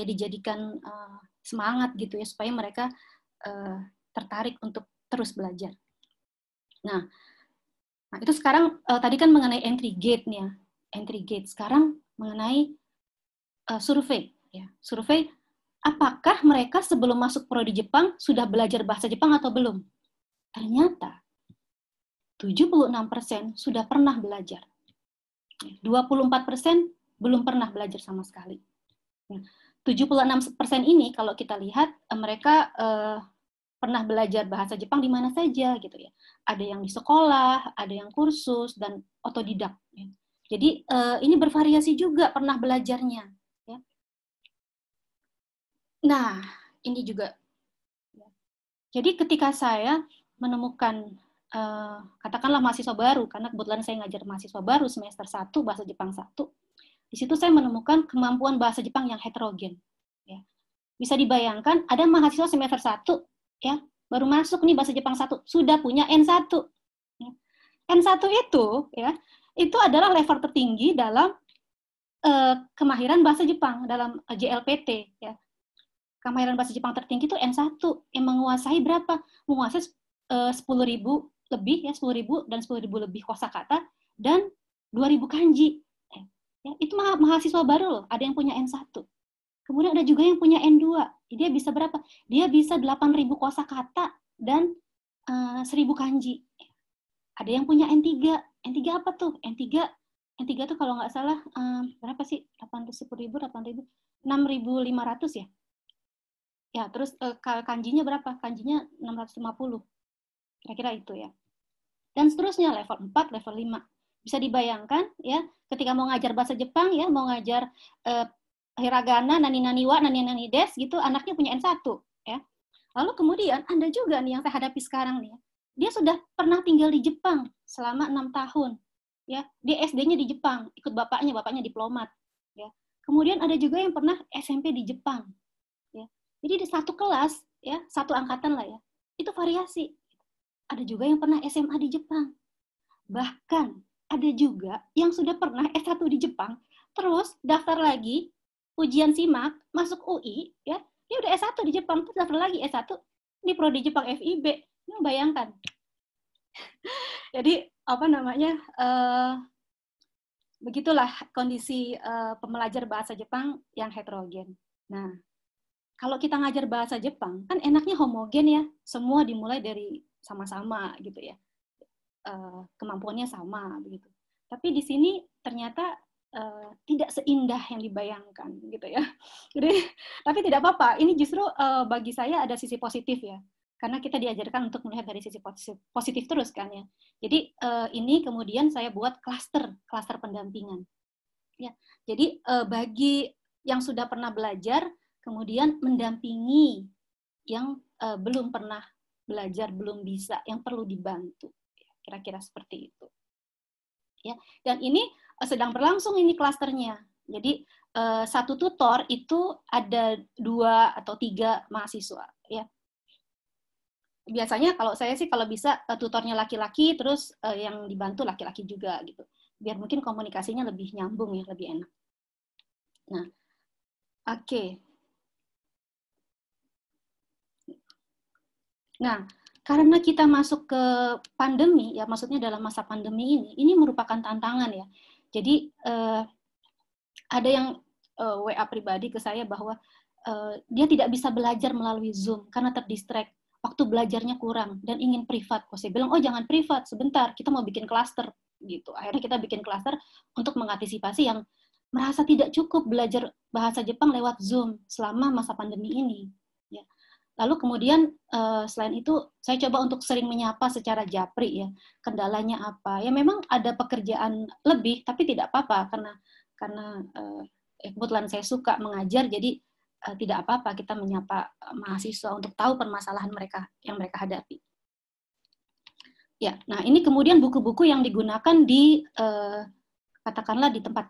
dijadikan semangat gitu ya supaya mereka tertarik untuk terus belajar. Nah itu sekarang tadi kan mengenai entry gate nih ya, entry gate. Sekarang mengenai survei ya. Survei apakah mereka sebelum masuk prodi Jepang sudah belajar bahasa Jepang atau belum? Ternyata 76% sudah pernah belajar. 24% belum pernah belajar sama sekali. 76% ini kalau kita lihat mereka pernah belajar bahasa Jepang di mana saja gitu ya. Ada yang di sekolah, ada yang kursus dan otodidak. Ya. Jadi ini bervariasi juga pernah belajarnya. Ya. Nah ini juga. Ya. Jadi ketika saya menemukan katakanlah mahasiswa baru, karena kebetulan saya ngajar mahasiswa baru semester 1 bahasa Jepang 1. Di situ saya menemukan kemampuan bahasa Jepang yang heterogen. Ya. Bisa dibayangkan ada mahasiswa semester 1 ya, baru masuk nih bahasa Jepang 1, sudah punya N1. N1 itu ya, itu adalah level tertinggi dalam kemahiran bahasa Jepang dalam JLPT ya. Kemahiran bahasa Jepang tertinggi itu N1 yang menguasai berapa? Menguasai 10.000 lebih ya, 10.000 dan 10.000 lebih kosakata dan 2.000 kanji. Ya, itu mahasiswa baru loh, ada yang punya N1. Kemudian ada juga yang punya N2. Dia bisa berapa? Dia bisa 8.000 kosakata dan 1.000 kanji. Ada yang punya N3. N3 apa tuh? N3 tuh kalau nggak salah berapa sih? 10.000, 8.000, 6.500 ya. Ya, terus kanjinya berapa? Kanjinya 650. Kira-kira itu ya. Dan seterusnya level 4, level 5. Bisa dibayangkan ya, ketika mau ngajar bahasa Jepang ya, mau ngajar hiragana, nani-naniwa, nani-nani des gitu, anaknya punya N1 ya. Lalu kemudian Anda juga nih yang saya hadapi sekarang nih. Dia sudah pernah tinggal di Jepang selama 6 tahun. Ya, dia SD-nya di Jepang, ikut bapaknya diplomat ya. Kemudian ada juga yang pernah SMP di Jepang. Ya. Jadi di satu kelas ya, satu angkatan lah ya. Itu variasi. Ada juga yang pernah SMA di Jepang. Bahkan ada juga yang sudah pernah S1 di Jepang, terus daftar lagi ujian SIMAK, masuk UI, ya, dia udah S1 di Jepang, terus daftar lagi S1 di Prodi Jepang FIB. Ini bayangkan. Jadi, apa namanya, begitulah kondisi pembelajar bahasa Jepang yang heterogen. Nah, kalau kita ngajar bahasa Jepang, kan enaknya homogen ya, semua dimulai dari sama-sama gitu ya. Kemampuannya sama begitu. Tapi di sini ternyata tidak seindah yang dibayangkan gitu ya. Jadi, tapi tidak apa-apa. Ini justru bagi saya ada sisi positif ya. Karena kita diajarkan untuk melihat dari sisi positif terus kan ya. Jadi ini kemudian saya buat klaster pendampingan. Ya. Jadi bagi yang sudah pernah belajar, kemudian mendampingi yang belum pernah belajar, belum bisa, yang perlu dibantu. Kira-kira seperti itu. Ya, dan ini sedang berlangsung ini klasternya. Jadi satu tutor itu ada 2 atau 3 mahasiswa. Ya. Biasanya kalau saya sih kalau bisa tutornya laki-laki, terus yang dibantu laki-laki juga gitu. Biar mungkin komunikasinya lebih nyambung ya, lebih enak. Nah, oke. Nah, karena kita masuk ke pandemi, ya maksudnya dalam masa pandemi ini merupakan tantangan ya. Jadi ada yang WA pribadi ke saya bahwa dia tidak bisa belajar melalui Zoom karena terdistract, waktu belajarnya kurang dan ingin privat. Saya bilang, oh jangan privat, sebentar, kita mau bikin klaster gitu. Akhirnya kita bikin klaster untuk mengantisipasi yang merasa tidak cukup belajar bahasa Jepang lewat Zoom selama masa pandemi ini. Ya. Lalu kemudian selain itu saya coba untuk sering menyapa secara japri ya. Kendalanya apa? Ya memang ada pekerjaan lebih tapi tidak apa-apa karena kebetulan saya suka mengajar jadi tidak apa-apa kita menyapa mahasiswa untuk tahu permasalahan mereka yang mereka hadapi. Ya, nah ini kemudian buku-buku yang digunakan di katakanlah di tempat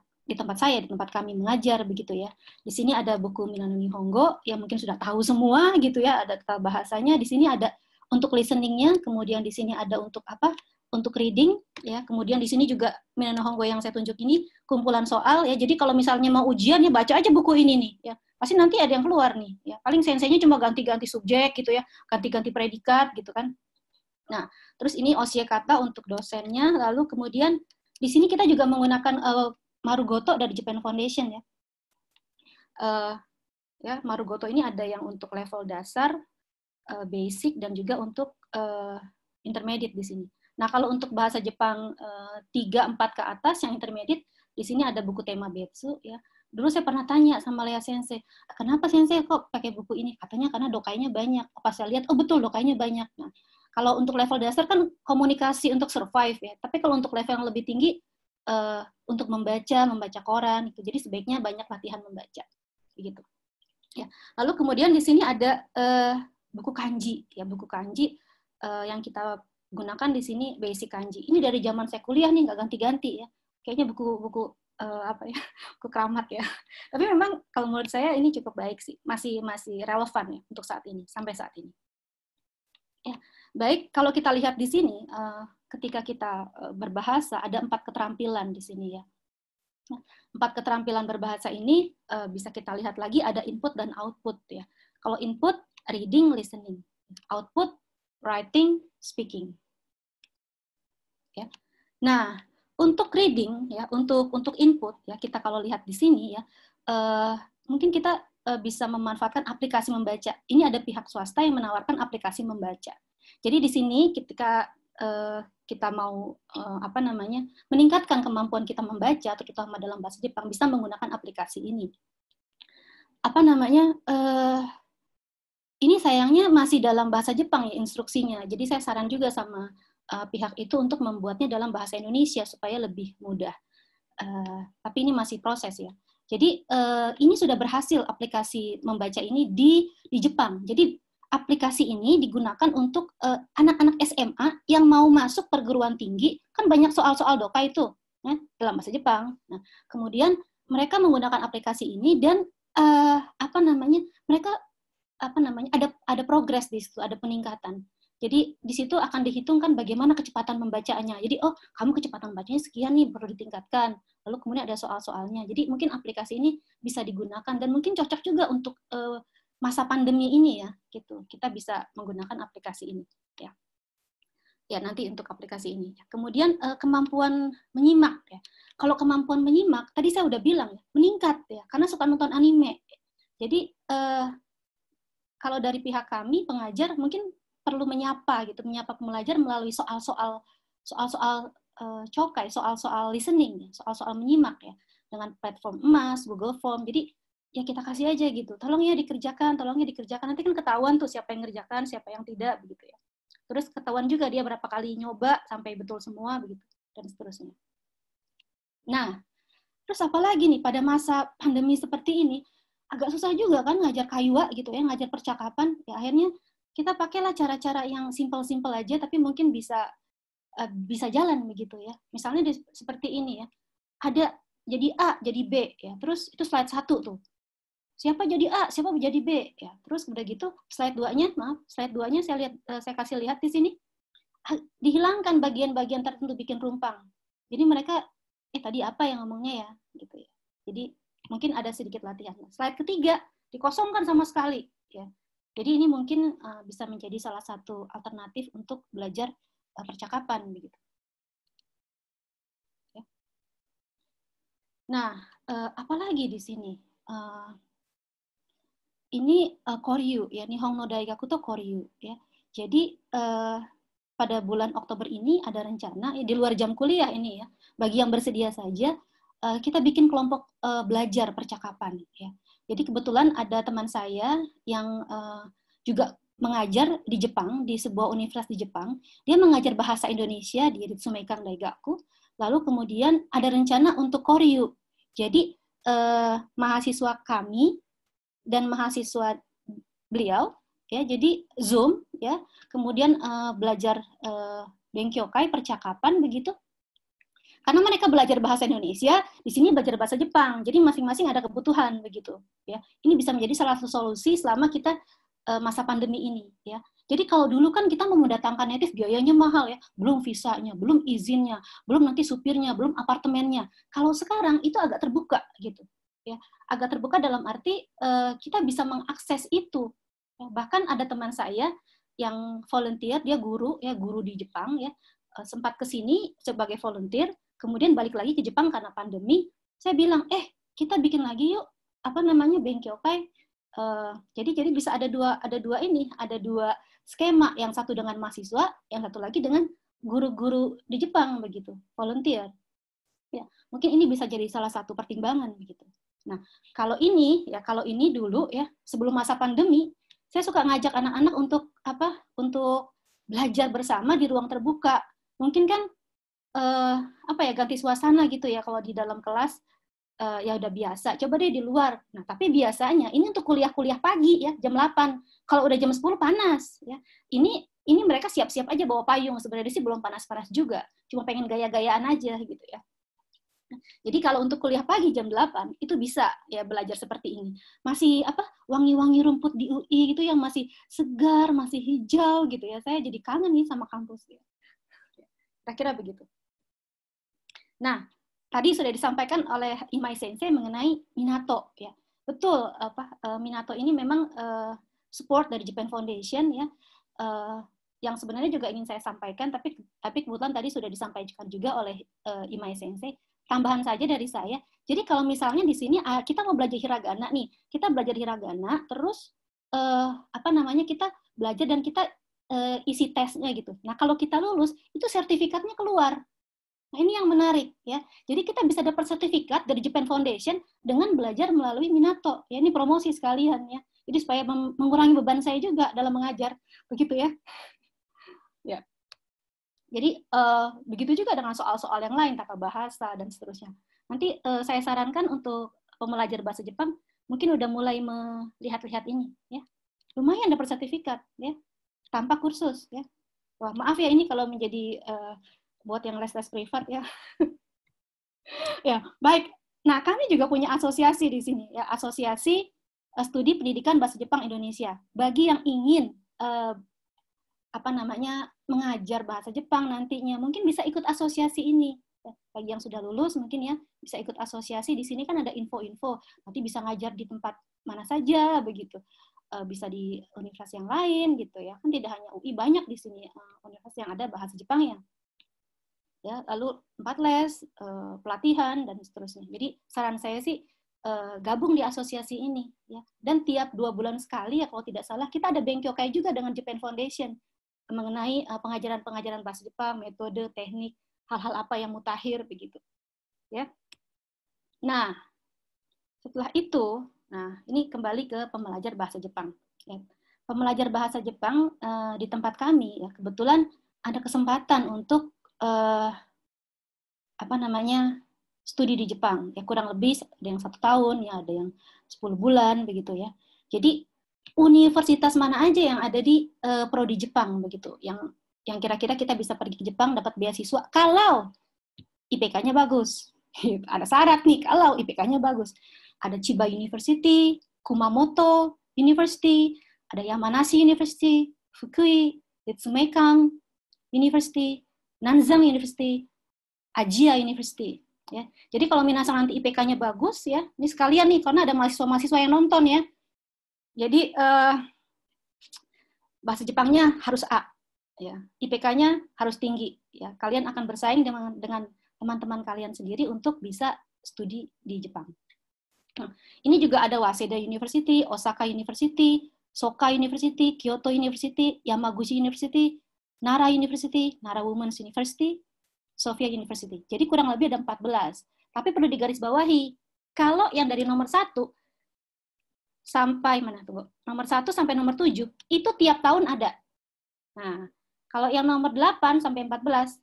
saya, di tempat kami mengajar begitu ya. Di sini ada buku Minano Nihongo yang mungkin sudah tahu semua gitu ya, ada tata bahasanya, di sini ada untuk listeningnya, kemudian di sini ada untuk apa? Untuk reading ya. Kemudian di sini juga Minano Nihongo yang saya tunjuk ini kumpulan soal ya. Jadi kalau misalnya mau ujian ya baca aja buku ini nih ya. Pasti nanti ada yang keluar nih ya. Paling senseinya cuma ganti-ganti subjek gitu ya, ganti-ganti predikat gitu kan. Nah, terus ini osie kata untuk dosennya, lalu kemudian di sini kita juga menggunakan Marugoto dari Japan Foundation ya. Ya, Marugoto ini ada yang untuk level dasar, basic dan juga untuk intermediate di sini. Nah, kalau untuk bahasa Jepang 3-4 ke atas yang intermediate, di sini ada buku tema Betsu ya. Dulu saya pernah tanya sama Lea Sensei, kenapa Sensei kok pakai buku ini? Katanya karena dokainya banyak. Pas saya lihat, oh betul dokainya banyak. Nah, kalau untuk level dasar kan komunikasi untuk survive ya. Tapi kalau untuk level yang lebih tinggi, untuk membaca koran gitu. Jadi sebaiknya banyak latihan membaca, begitu. Ya. Lalu kemudian di sini ada buku kanji ya, buku kanji yang kita gunakan di sini basic kanji. Ini dari zaman saya kuliah nih nggak ganti-ganti ya. Kayaknya buku apa ya, buku keramat ya. Tapi memang kalau menurut saya ini cukup baik sih, masih relevan ya untuk saat ini sampai saat ini. Ya, baik kalau kita lihat di sini ketika kita berbahasa ada 4 keterampilan di sini ya. 4 keterampilan berbahasa ini bisa kita lihat lagi ada input dan output ya. Kalau input reading, listening. Output writing, speaking. Ya. Nah, untuk reading ya, untuk input ya, kita kalau lihat di sini ya, mungkin kita bisa memanfaatkan aplikasi membaca. Ini ada pihak swasta yang menawarkan aplikasi membaca. Jadi di sini ketika kita mau meningkatkan kemampuan kita membaca, terutama dalam bahasa Jepang, bisa menggunakan aplikasi ini. Ini sayangnya masih dalam bahasa Jepang ya instruksinya. Jadi saya saran juga sama pihak itu untuk membuatnya dalam bahasa Indonesia supaya lebih mudah. Tapi ini masih proses ya. Jadi ini sudah berhasil aplikasi membaca ini di Jepang. Jadi aplikasi ini digunakan untuk anak-anak SMA yang mau masuk perguruan tinggi, kan banyak soal-soal doka itu ya, dalam bahasa Jepang. Nah, kemudian mereka menggunakan aplikasi ini dan mereka ada progres di situ, ada peningkatan. Jadi di situ akan dihitungkan bagaimana kecepatan membacanya. Jadi kamu kecepatan bacanya sekian nih, perlu ditingkatkan. Lalu kemudian ada soal-soalnya. Jadi mungkin aplikasi ini bisa digunakan dan mungkin cocok juga untuk masa pandemi ini ya, gitu. Kita bisa menggunakan aplikasi ini ya. Ya, nanti untuk aplikasi ini. Kemudian kemampuan menyimak ya. Kalau kemampuan menyimak, tadi saya udah bilang ya, meningkat ya, karena suka nonton anime. Jadi kalau dari pihak kami pengajar mungkin perlu menyapa pembelajar melalui soal-soal cokai, soal-soal listening, soal-soal menyimak ya, dengan platform emas, Google Form. Jadi ya kita kasih aja gitu, tolong ya dikerjakan, nanti kan ketahuan tuh siapa yang ngerjakan, siapa yang tidak begitu ya. Terus ketahuan juga dia berapa kali nyoba sampai betul semua begitu dan seterusnya. Nah, terus apa lagi nih pada masa pandemi seperti ini agak susah juga kan ngajar kaiwa gitu ya, ngajar percakapan. Ya akhirnya kita pakailah cara-cara yang simple-simple aja, tapi mungkin bisa jalan begitu ya. Misalnya seperti ini ya, ada jadi A, jadi B ya. Terus itu slide 1 tuh. Siapa jadi A, siapa jadi B ya. Terus udah gitu slide 2-nya saya kasih lihat di sini. Dihilangkan bagian-bagian tertentu bikin rumpang. Jadi mereka tadi apa yang ngomongnya ya gitu ya. Jadi mungkin ada sedikit latihan. Slide 3 dikosongkan sama sekali ya. Jadi ini mungkin bisa menjadi salah satu alternatif untuk belajar percakapan begitu. Ya. Nah, apalagi di sini? Ini Koryu ya, Nihon no Daigaku to Koryu ya. Jadi pada bulan Oktober ini ada rencana ya, di luar jam kuliah ini ya. Bagi yang bersedia saja kita bikin kelompok belajar percakapan ya. Jadi kebetulan ada teman saya yang juga mengajar di Jepang, di sebuah universitas di Jepang. Dia mengajar bahasa Indonesia di Ritsumeikan Daigaku. Lalu kemudian ada rencana untuk Koryu. Jadi mahasiswa kami dan mahasiswa beliau, ya, jadi Zoom, ya, kemudian belajar Benkyokai percakapan begitu. Karena mereka belajar bahasa Indonesia, di sini belajar bahasa Jepang. Jadi masing-masing ada kebutuhan begitu. Ya, ini bisa menjadi salah satu solusi selama kita masa pandemi ini. Ya, jadi kalau dulu kan kita mau mendatangkan native biayanya mahal ya, belum visanya, belum izinnya, belum nanti supirnya, belum apartemennya. Kalau sekarang itu agak terbuka gitu. Ya, agak terbuka dalam arti kita bisa mengakses itu. Ya, bahkan ada teman saya yang volunteer, dia guru di Jepang ya, sempat ke sini sebagai volunteer. Kemudian balik lagi ke Jepang karena pandemi, saya bilang, kita bikin lagi yuk, Benkyokai. Jadi bisa ada dua skema, yang satu dengan mahasiswa, yang satu lagi dengan guru-guru di Jepang begitu, volunteer. Ya, mungkin ini bisa jadi salah satu pertimbangan begitu. Nah, kalau ini dulu ya, sebelum masa pandemi, saya suka ngajak anak-anak untuk belajar bersama di ruang terbuka. Mungkin kan ganti suasana gitu ya, kalau di dalam kelas ya udah biasa, coba deh di luar. Nah, tapi biasanya ini untuk kuliah pagi ya, jam 8. Kalau udah jam 10 panas ya. Ini mereka siap-siap aja bawa payung, sebenarnya sih belum panas-panas juga, cuma pengen gaya-gayaan aja gitu ya. Jadi kalau untuk kuliah pagi jam 8 itu bisa ya belajar seperti ini. Masih wangi-wangi rumput di UI gitu yang masih segar, masih hijau gitu ya. Saya jadi kangen nih sama kampus ya. Kira-kira begitu. Nah, tadi sudah disampaikan oleh Imai Sensei mengenai Minato ya. Betul, Minato ini memang support dari Japan Foundation ya. Yang sebenarnya juga ingin saya sampaikan, tapi kebetulan tadi sudah disampaikan juga oleh Imai Sensei. Tambahan saja dari saya. Jadi kalau misalnya di sini kita mau belajar hiragana nih, kita belajar hiragana, terus kita belajar dan kita isi tesnya gitu. Nah kalau kita lulus, itu sertifikatnya keluar. Nah ini yang menarik ya. Jadi kita bisa dapat sertifikat dari Japan Foundation dengan belajar melalui Minato. Ya ini promosi sekalian ya. Jadi supaya mengurangi beban saya juga dalam mengajar, begitu ya. Ya. Jadi begitu juga dengan soal-soal yang lain, tata bahasa dan seterusnya. Nanti saya sarankan untuk pembelajar bahasa Jepang mungkin udah mulai melihat-lihat ini ya. Lumayan dapat sertifikat ya. Tanpa kursus ya. Wah, maaf ya ini kalau menjadi buat yang les-les privat ya. Ya, baik. Nah, kami juga punya asosiasi di sini ya, Asosiasi Studi Pendidikan Bahasa Jepang Indonesia. Bagi yang ingin mengajar bahasa Jepang nantinya, mungkin bisa ikut asosiasi ini. Bagi yang sudah lulus mungkin ya bisa ikut asosiasi. Di sini kan ada info-info. Nanti bisa ngajar di tempat mana saja begitu. Bisa di universitas yang lain gitu ya. Kan tidak hanya UI, banyak di sini universitas yang ada bahasa Jepang ya, lalu tempat les, pelatihan dan seterusnya. Jadi saran saya sih gabung di asosiasi ini ya. Dan tiap 2 bulan sekali ya kalau tidak salah kita ada Benkyokai juga dengan Japan Foundation mengenai pengajaran bahasa Jepang, metode, teknik, hal-hal apa yang mutakhir begitu. Ya. Nah, setelah itu, ini kembali ke pembelajar bahasa Jepang. Ya. Pembelajar bahasa Jepang di tempat kami ya kebetulan ada kesempatan untuk studi di Jepang ya, kurang lebih ada yang 1 tahun ya, ada yang 10 bulan begitu ya. Jadi universitas mana aja yang ada di prodi Jepang begitu, yang kira-kira kita bisa pergi ke Jepang dapat beasiswa kalau IPK-nya bagus. Ada syarat nih kalau IPK-nya bagus. Ada Chiba University, Kumamoto University, ada Yamanashi University, Fukui, Ritsumeikan University, Nanzang University, Asia University. Ya. Jadi kalau minasang nanti IPK-nya bagus ya, ini sekalian nih karena ada mahasiswa-mahasiswa yang nonton ya. Jadi bahasa Jepangnya harus A, ya. IPK-nya harus tinggi. Ya. Kalian akan bersaing dengan teman-teman kalian sendiri untuk bisa studi di Jepang. Nah, ini juga ada Waseda University, Osaka University, Soka University, Kyoto University, Yamaguchi University, Nara University, Nara Women's University, Sophia University. Jadi kurang lebih ada 14. Tapi perlu digarisbawahi, kalau yang dari nomor 1 sampai nomor 1 sampai nomor 7 itu tiap tahun ada. Nah, kalau yang nomor 8 sampai 14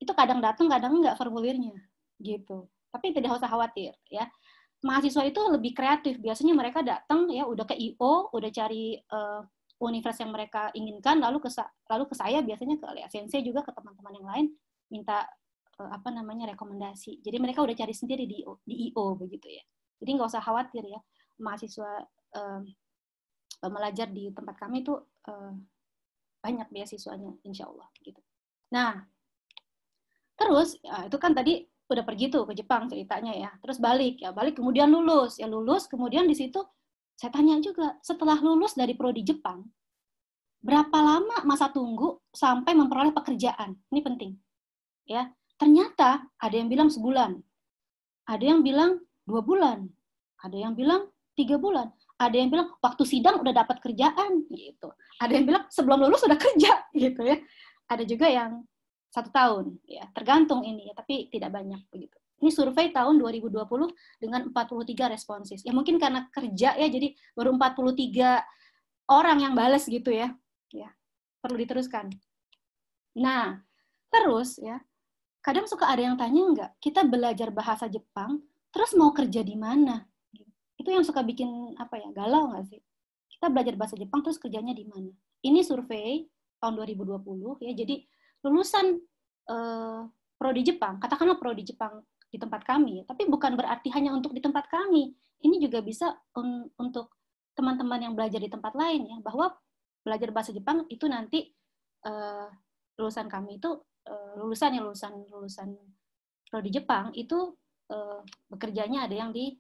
itu kadang datang, kadang enggak formulirnya gitu. Tapi tidak usah khawatir ya. Mahasiswa itu lebih kreatif. Biasanya mereka datang ya udah ke IO, udah cari universitas yang mereka inginkan, lalu ke saya, biasanya ke Lea Sensei juga, ke teman-teman yang lain minta rekomendasi. Jadi mereka udah cari sendiri di IO begitu ya. Jadi nggak usah khawatir ya, mahasiswa pembelajar di tempat kami itu banyak beasiswanya, insya Allah gitu. Nah, terus ya, itu kan tadi udah pergi tuh ke Jepang ceritanya ya, terus balik kemudian lulus kemudian di situ saya tanya juga, setelah lulus dari prodi Jepang, berapa lama masa tunggu sampai memperoleh pekerjaan? Ini penting. Ya, ternyata ada yang bilang sebulan, ada yang bilang 2 bulan, ada yang bilang 3 bulan, ada yang bilang waktu sidang udah dapat kerjaan gitu, ada yang bilang sebelum lulus udah kerja gitu ya, ada juga yang 1 tahun ya, tergantung ini ya, tapi tidak banyak begitu. Ini survei tahun 2020 dengan 43 responsis. Ya mungkin karena kerja ya, jadi baru 43 orang yang balas gitu ya. Ya, perlu diteruskan. Nah, terus ya, kadang suka ada yang tanya enggak, kita belajar bahasa Jepang, terus mau kerja di mana? Itu yang suka bikin galau nggak sih? Kita belajar bahasa Jepang terus kerjanya di mana? Ini survei tahun 2020 ya, jadi lulusan prodi Jepang, katakanlah prodi Jepang di tempat kami, tapi bukan berarti hanya untuk di tempat kami. Ini juga bisa untuk teman-teman yang belajar di tempat lain ya, bahwa belajar bahasa Jepang itu nanti lulusan kami itu lulusan prodi Jepang itu bekerjanya ada yang di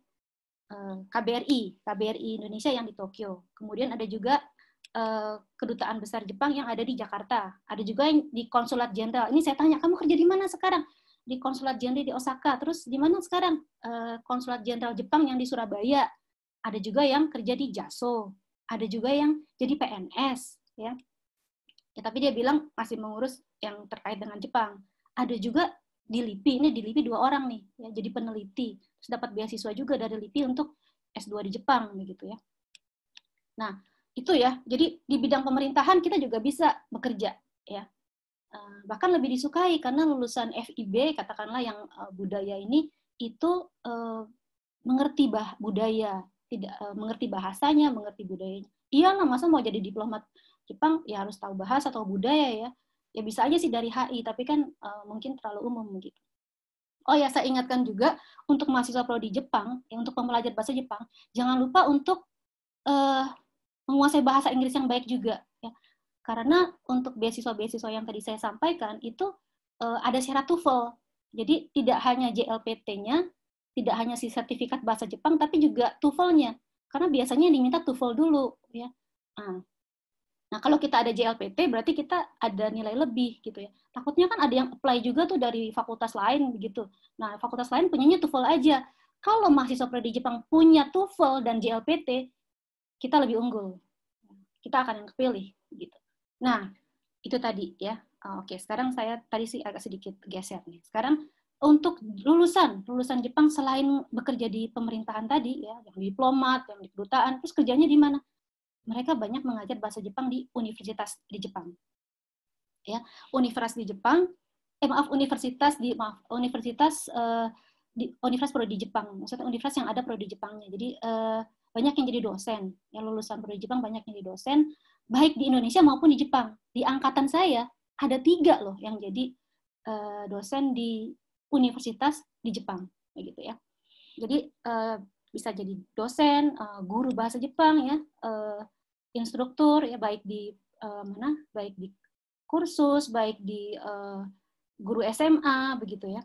KBRI Indonesia yang di Tokyo. Kemudian ada juga kedutaan besar Jepang yang ada di Jakarta. Ada juga yang di konsulat jenderal. Ini saya tanya, kamu kerja di mana sekarang? Di konsulat jenderal di Osaka. Terus di mana sekarang? Konsulat jenderal Jepang yang di Surabaya. Ada juga yang kerja di JASO. Ada juga yang jadi PNS. Ya, tapi dia bilang masih mengurus yang terkait dengan Jepang. Ada juga di LIPI. Ini di LIPI 2 orang nih, ya, jadi peneliti. Terus dapat beasiswa juga dari LIPI untuk S2 di Jepang, begitu ya. Nah, itu ya, jadi di bidang pemerintahan kita juga bisa bekerja, ya. Bahkan lebih disukai karena lulusan FIB, katakanlah yang budaya ini, itu mengerti budaya, tidak mengerti bahasanya, mengerti budayanya. Iyalah, masa mau jadi diplomat Jepang, ya harus tahu bahasa atau budaya ya. Ya bisa aja sih dari HI, tapi kan mungkin terlalu umum gitu. Oh ya, saya ingatkan juga untuk mahasiswa prodi Jepang, ya, untuk pembelajar bahasa Jepang, jangan lupa untuk menguasai bahasa Inggris yang baik juga, ya. Karena untuk beasiswa-beasiswa yang tadi saya sampaikan itu ada syarat TOEFL. Jadi tidak hanya JLPT-nya, tidak hanya si sertifikat bahasa Jepang, tapi juga TOEFL-nya. Karena biasanya diminta TOEFL dulu, ya. Nah, kalau kita ada JLPT berarti kita ada nilai lebih gitu ya. Takutnya kan ada yang apply juga tuh dari fakultas lain begitu. Nah, fakultas lain punyanya TOEFL aja. Kalau mahasiswa prodi Jepang punya TOEFL dan JLPT, kita lebih unggul. Kita akan yang kepilih gitu. Nah, itu tadi ya. Oke, sekarang saya tadi sih agak sedikit geser nih. Sekarang untuk lulusan Jepang selain bekerja di pemerintahan tadi ya, yang diplomat, yang di kedutaan, terus kerjanya di mana? Mereka banyak mengajar bahasa Jepang di universitas di Jepang. Ya, universitas prodi Jepang. Maksudnya universitas yang ada prodi Jepangnya. Jadi banyak yang jadi dosen. Yang lulusan prodi Jepang banyak yang jadi dosen, baik di Indonesia maupun di Jepang. Di angkatan saya ada 3 loh yang jadi dosen di universitas di Jepang, begitu ya. Jadi bisa jadi dosen, guru bahasa Jepang ya, instruktur ya, baik di baik di kursus, baik di guru SMA begitu ya,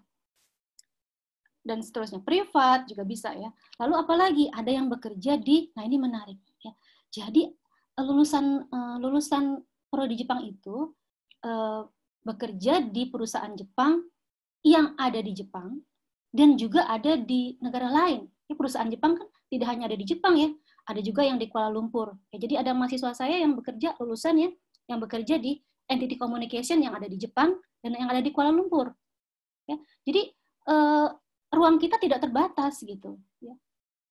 dan seterusnya. Privat juga bisa ya. Lalu apalagi ada yang bekerja di, nah ini menarik ya. Jadi lulusan prodi Jepang itu bekerja di perusahaan Jepang yang ada di Jepang dan juga ada di negara lain. Ya, perusahaan Jepang kan tidak hanya ada di Jepang ya, ada juga yang di Kuala Lumpur. Ya, jadi ada mahasiswa saya yang bekerja, lulusan ya, yang bekerja di Entity Communication yang ada di Jepang dan yang ada di Kuala Lumpur. Ya, jadi ruang kita tidak terbatas gitu. Ya.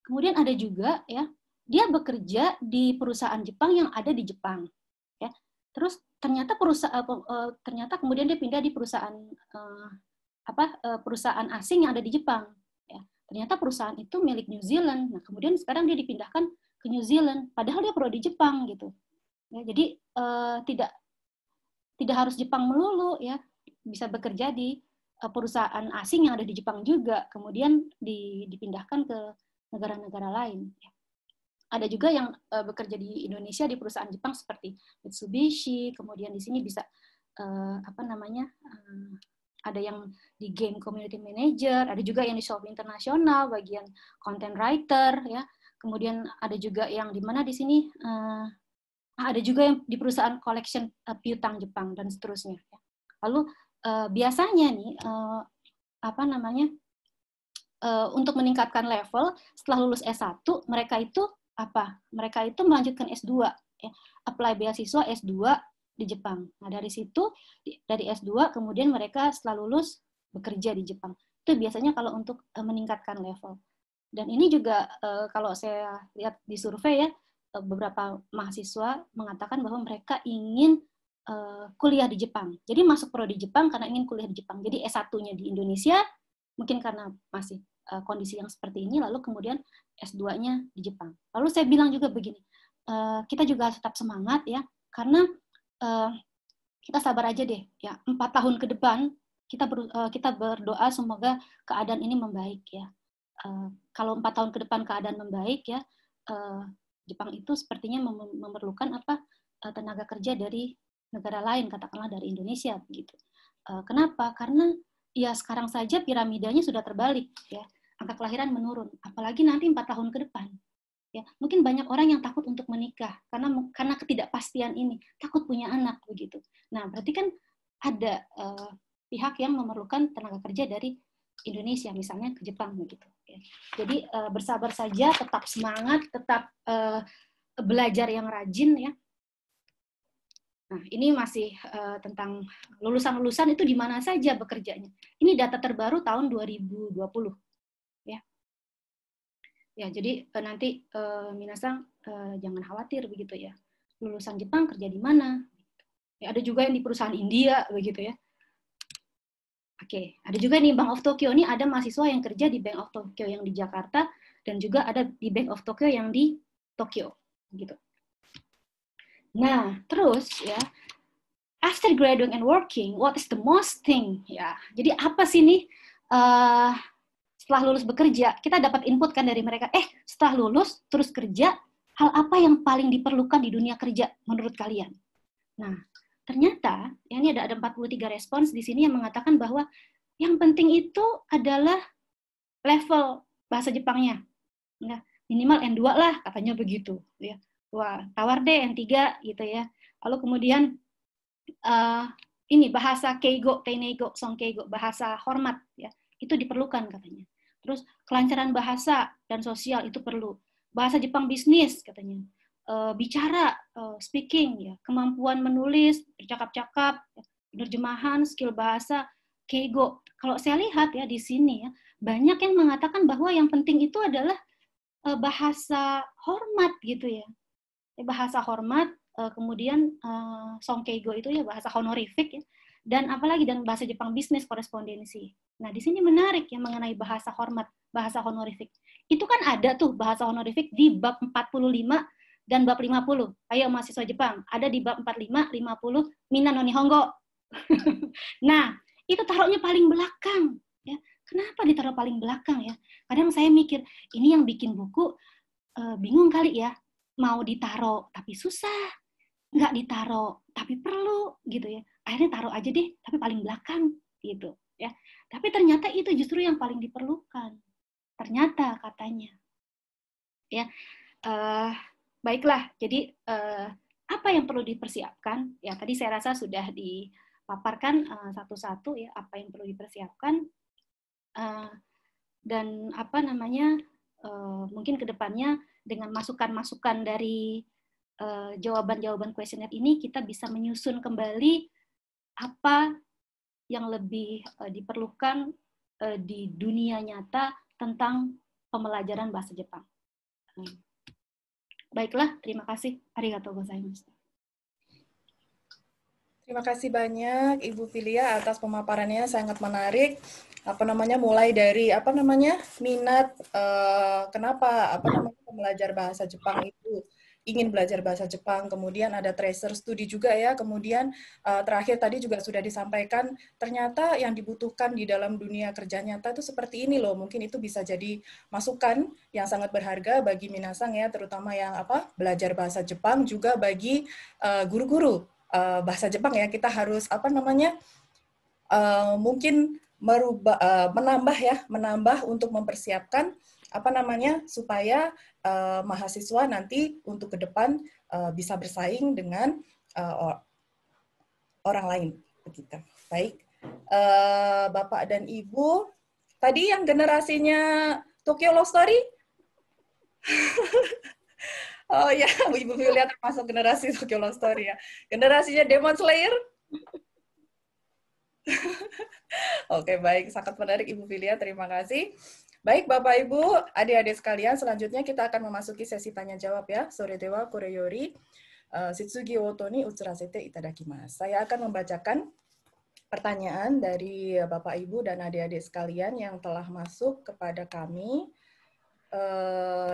Kemudian ada juga ya, dia bekerja di perusahaan Jepang yang ada di Jepang. Ya. Terus ternyata ternyata kemudian dia pindah di perusahaan perusahaan asing yang ada di Jepang. Ya. Ternyata perusahaan itu milik New Zealand. Nah, kemudian sekarang dia dipindahkan ke New Zealand, padahal dia prodi Jepang gitu. Ya, jadi tidak harus Jepang melulu ya, bisa bekerja di perusahaan asing yang ada di Jepang juga, kemudian dipindahkan ke negara-negara lain. Ya. Ada juga yang bekerja di Indonesia di perusahaan Jepang seperti Mitsubishi, kemudian di sini bisa ada yang di game community manager, ada juga yang di Shopee Internasional, bagian content writer, ya. Kemudian ada juga yang di mana di sini ada juga yang di perusahaan collection piutang Jepang dan seterusnya. Ya. Lalu biasanya nih untuk meningkatkan level setelah lulus S1 mereka itu Mereka itu melanjutkan S2, ya. Apply beasiswa S2 di Jepang. Nah, dari situ, dari S2, kemudian mereka setelah lulus bekerja di Jepang. Itu biasanya kalau untuk meningkatkan level. Dan ini juga kalau saya lihat di survei ya, beberapa mahasiswa mengatakan bahwa mereka ingin kuliah di Jepang. Jadi masuk prodi Jepang karena ingin kuliah di Jepang. Jadi S1-nya di Indonesia, mungkin karena masih kondisi yang seperti ini, lalu kemudian S2-nya di Jepang. Lalu saya bilang juga begini, kita juga tetap semangat ya, karena kita sabar aja deh, ya 4 tahun ke depan kita berdoa semoga keadaan ini membaik ya. Kalau 4 tahun ke depan keadaan membaik ya, Jepang itu sepertinya memerlukan tenaga kerja dari negara lain, katakanlah dari Indonesia begitu. Kenapa? Karena ya sekarang saja piramidanya sudah terbalik, ya. Angka kelahiran menurun, apalagi nanti 4 tahun ke depan. Ya, mungkin banyak orang yang takut untuk menikah karena ketidakpastian ini, takut punya anak begitu. Nah, berarti kan ada pihak yang memerlukan tenaga kerja dari Indonesia, misalnya ke Jepang begitu. Ya. Jadi bersabar saja, tetap semangat, tetap belajar yang rajin ya. Nah, ini masih tentang lulusan-lulusan itu di mana saja bekerjanya. Ini data terbaru tahun 2020. Ya, ya jadi nanti minasang jangan khawatir begitu ya. Lulusan Jepang kerja di mana? Ya, ada juga yang di perusahaan India begitu ya. Oke, ada juga nih Bank of Tokyo. Ini ada mahasiswa yang kerja di Bank of Tokyo yang di Jakarta dan juga ada di Bank of Tokyo yang di Tokyo gitu. Nah, terus ya, after graduating and working, what is the most thing? Ya, jadi apa sih nih setelah lulus bekerja? Kita dapat input kan dari mereka. Setelah lulus terus kerja, hal apa yang paling diperlukan di dunia kerja menurut kalian? Nah, ternyata ya, ini ada 43 respons di sini yang mengatakan bahwa yang penting itu adalah level bahasa Jepangnya. Nah, minimal N2 lah katanya begitu. Ya. Wah, tawar deh N3 gitu ya. Lalu kemudian ini bahasa keigo, teinego, songkeigo, bahasa hormat ya. Itu diperlukan katanya. Terus kelancaran bahasa dan sosial itu perlu. Bahasa Jepang bisnis katanya. Bicara, speaking ya, kemampuan menulis, bercakap-cakap, penerjemahan, skill bahasa, keigo. Kalau saya lihat ya di sini ya, banyak yang mengatakan bahwa yang penting itu adalah bahasa hormat gitu ya. Bahasa hormat, kemudian songkeigo itu ya bahasa honorific ya, dan apalagi dan bahasa Jepang bisnis korespondensi. Nah, di sini menarik ya mengenai bahasa hormat, bahasa honorific. Itu kan ada tuh bahasa honorific di bab 45 dan bab 50. Ayo mahasiswa Jepang, ada di bab 45, 50 Minna no Nihongo. Nah, itu taruhnya paling belakang ya. Kenapa ditaruh paling belakang ya? Kadang saya mikir, ini yang bikin buku bingung kali ya. Mau ditaruh tapi susah, nggak ditaruh tapi perlu gitu ya. Akhirnya taruh aja deh tapi paling belakang gitu ya. Tapi ternyata itu justru yang paling diperlukan. Ternyata katanya. Ya. Baiklah. Jadi apa yang perlu dipersiapkan? Ya tadi saya rasa sudah dipaparkan satu-satu ya apa yang perlu dipersiapkan. Dan apa namanya? Mungkin ke depannya dengan masukan-masukan dari jawaban-jawaban kuesioner ini kita bisa menyusun kembali apa yang lebih diperlukan di dunia nyata tentang pembelajaran bahasa Jepang. Baiklah, terima kasih. Arigatou gozaimasu. Terima kasih banyak Ibu Filia atas pemaparannya, sangat menarik. Mulai dari minat kenapa belajar bahasa Jepang itu ingin belajar bahasa Jepang, kemudian ada tracer studi juga ya, kemudian terakhir tadi juga sudah disampaikan ternyata yang dibutuhkan di dalam dunia kerja nyata itu seperti ini loh. Mungkin itu bisa jadi masukan yang sangat berharga bagi minasang ya, terutama yang belajar bahasa Jepang, juga bagi guru-guru bahasa Jepang ya. Kita harus mungkin menambah untuk mempersiapkan supaya mahasiswa nanti untuk ke depan bisa bersaing dengan orang lain begitu. Baik, Bapak dan Ibu, tadi yang generasinya Tokyo Love Story, oh ya, Ibu Filia termasuk generasi Tokyo Love Story ya. Generasinya Demon Slayer. Oke, baik. Sangat menarik Ibu Filia, terima kasih. Baik, Bapak, Ibu, adik-adik sekalian, selanjutnya kita akan memasuki sesi tanya-jawab ya. Sore dewa koreyori, shitsugi oto ni utsurasete itadakimasu. Saya akan membacakan pertanyaan dari Bapak, Ibu, dan adik-adik sekalian yang telah masuk kepada kami.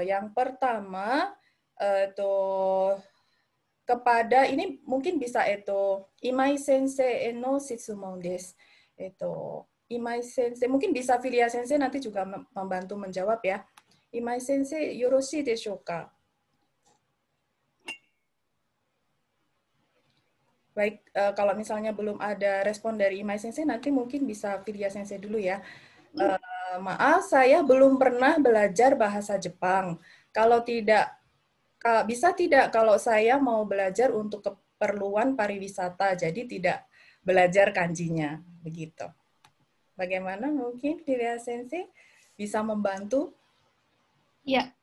Yang pertama, kepada ini mungkin bisa Imai Sensei no shitsumon desu. Imai Sensei, mungkin bisa Filia Sensei nanti juga membantu menjawab ya. Imai Sensei, yoroshii deshou ka? Baik, kalau misalnya belum ada respon dari Imai Sensei, nanti mungkin bisa Vidya Sensei dulu ya. Maaf, saya belum pernah belajar bahasa Jepang. Kalau tidak, bisa tidak kalau saya mau belajar untuk keperluan pariwisata, jadi tidak belajar kanjinya, begitu. Bagaimana mungkin Vidya Sensei bisa membantu? Ya,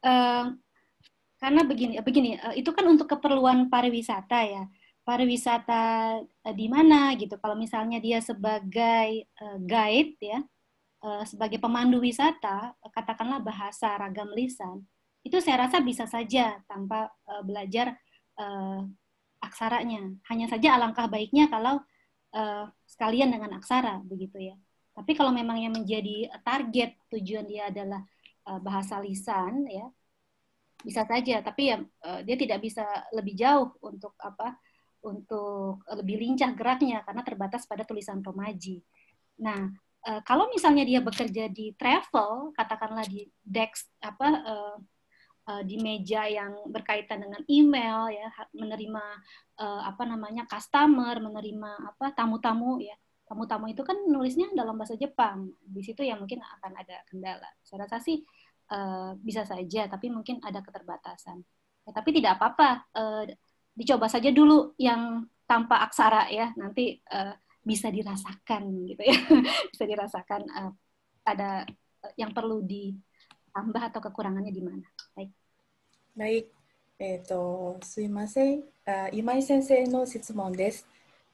karena begini, itu kan untuk keperluan pariwisata ya. Pariwisata di mana gitu. Kalau misalnya dia sebagai guide ya, sebagai pemandu wisata, katakanlah bahasa ragam lisan, itu saya rasa bisa saja tanpa belajar aksaranya. Hanya saja alangkah baiknya kalau sekalian dengan aksara begitu ya. Tapi kalau memang yang menjadi target tujuan dia adalah bahasa lisan ya, bisa saja, tapi ya dia tidak bisa lebih jauh untuk untuk lebih lincah geraknya karena terbatas pada tulisan romaji. Nah, kalau misalnya dia bekerja di travel, katakanlah di desk di meja yang berkaitan dengan email ya, menerima customer, menerima tamu-tamu ya. Tamu-tamu itu kan nulisnya dalam bahasa Jepang. Di situ ya mungkin akan ada kendala. Saya rasa sih bisa saja, tapi mungkin ada keterbatasan. Ya, tapi tidak apa-apa, dicoba saja dulu yang tanpa aksara ya, nanti bisa dirasakan gitu ya, bisa dirasakan ada yang perlu ditambah atau kekurangannya di mana. Baik. Baik, すいません。今井先生の質問です。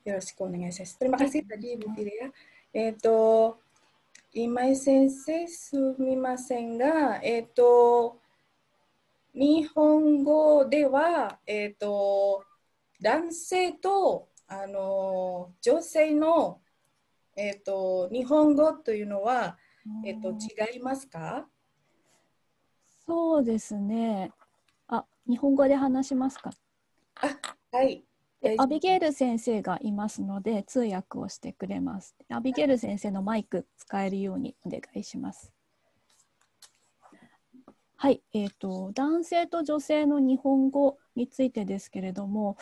よろしくお願いします。Terima kasih tadi Bu Filia. 今井先生、すみませんが、日本語では、男性と女性の、日本語というのは、違いますか？そうですね。日本語で話しますか？はい。アビゲイル先生がいますので通訳をしてくれます。アビゲイル先生のマイク使えるようにお願いします。はい、男性と女性の日本語についてですけれども、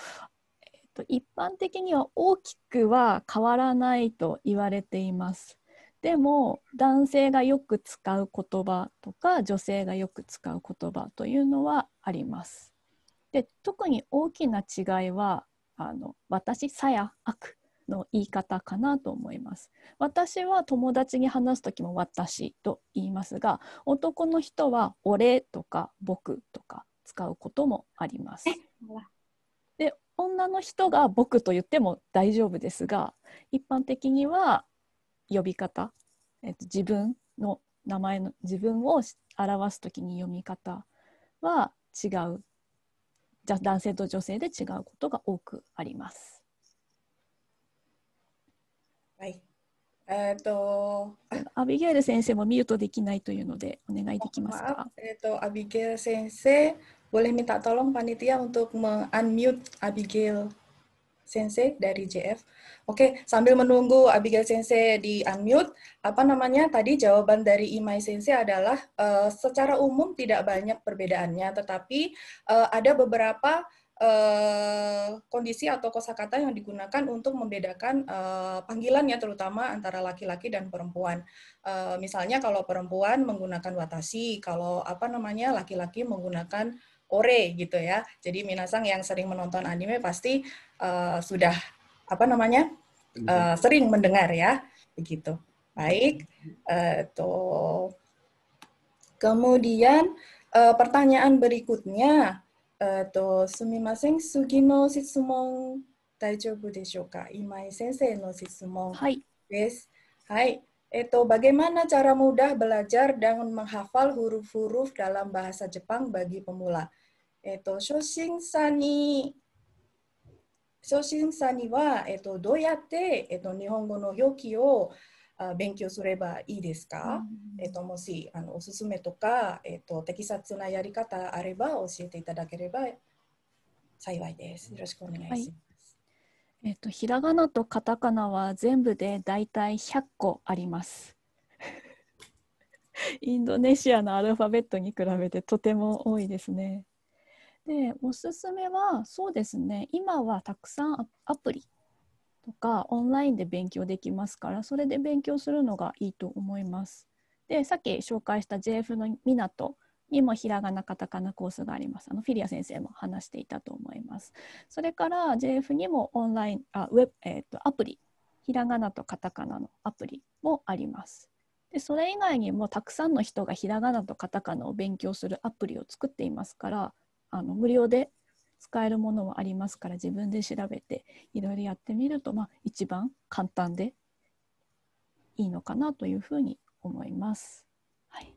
一般的には大きくは変わらないと言われています。でも男性がよく使う言葉とか女性がよく使う言葉というのはあります。で、特に大きな違いは私、さや、悪の言い方かなと思います。私は友達に話すときも私と言いますが、男の人は俺とか僕とか使うこともあります。で、女の人が僕と言っても大丈夫ですが、一般的には呼び方、自分の名前の自分を表すときに読み方は違う。男性と女性で違うことが多くあります。はい。アビゲイル先生もミュートできないというのでお願いできますか？Abigail Sensei, boleh minta tolong panitia untuk unmute Abigail Sensei dari JF. Oke, sambil menunggu Abigail Sensei di unmute, tadi jawaban dari Imai Sensei adalah secara umum tidak banyak perbedaannya, tetapi ada beberapa kondisi atau kosakata yang digunakan untuk membedakan panggilannya, terutama antara laki-laki dan perempuan. Misalnya kalau perempuan menggunakan watashi, kalau laki-laki menggunakan ore gitu ya. Jadi minasang yang sering menonton anime pasti sudah sering mendengar ya, begitu. Baik. Kemudian pertanyaan berikutnya, sumimasen, sugi no shitsumon daijoubu deshou ka? Imai Sensei no shitsumon desu. Hai. Bagaimana cara mudah belajar dan menghafal huruf-huruf dalam bahasa Jepang bagi pemula? Shoshinsha ni wa, どうやって、日本語の表記を勉強すればいいですか？もしおすすめとか、適切なやり方あれば教えていただければ幸いです。よろしくお願いします。はい、ひらがなとカタカナは全部でだいたい100個あります。インドネシアのアルファベットに比べてとても多いですね。で、おすすめはそうですね、今はたくさんアプリとかオンラインで勉強できますから、それで勉強するのがいいと思います。で、さっき紹介した JF の港にもひらがなカタカナコースがあります。フィリア先生も話していたと思います。それから JF にもオンラインアプリ、ひらがなとカタカナのアプリもあります。で、それ以外にもたくさんの人がひらがなとカタカナを勉強するアプリを作っていますから、無料で使えるものもありますから、自分で調べていろいろやってみると、一番簡単でいいのかなというふうに思います。はい、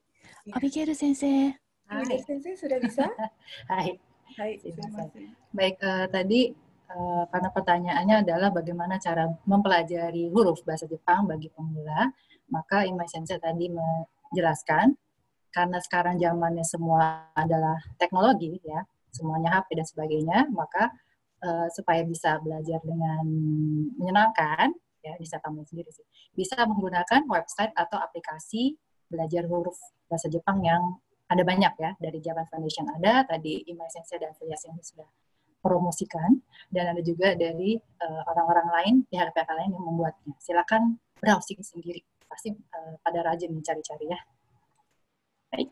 アビゲイル先生。アビゲイル先生sudah bisa? Hai. Hai, terima kasih. Baik, tadi karena pertanyaannya adalah bagaimana cara mempelajari huruf bahasa Jepang bagi pemula, maka Imai Sensei tadi menjelaskan karena sekarang zamannya semua adalah teknologi ya, semuanya HP dan sebagainya, maka supaya bisa belajar dengan menyenangkan, ya bisa kamu sendiri sih, bisa menggunakan website atau aplikasi belajar huruf bahasa Jepang yang ada banyak ya, dari Japan Foundation ada, tadi Imai Sensei dan Fuya Sensei sudah promosikan, dan ada juga dari orang-orang lain, pihak-pihak lain yang membuatnya. Silakan browsing sendiri, pasti pada rajin mencari-cari ya. Baik.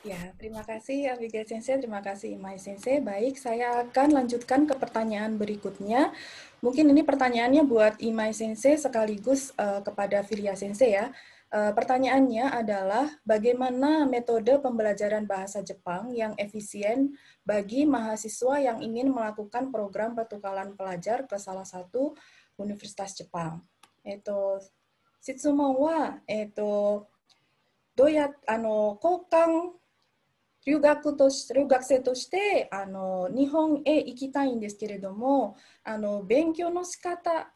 Ya, terima kasih Abigail Sensei, terima kasih Imai Sensei. Baik, saya akan lanjutkan ke pertanyaan berikutnya. Mungkin ini pertanyaannya buat Imai Sensei sekaligus kepada Filia Sensei ya. Pertanyaannya adalah bagaimana metode pembelajaran bahasa Jepang yang efisien bagi mahasiswa yang ingin melakukan program pertukaran pelajar ke salah satu universitas Jepang. Shitsumon wa, どうや交換留学生として日本へ行きたいんですけれども、勉強の仕方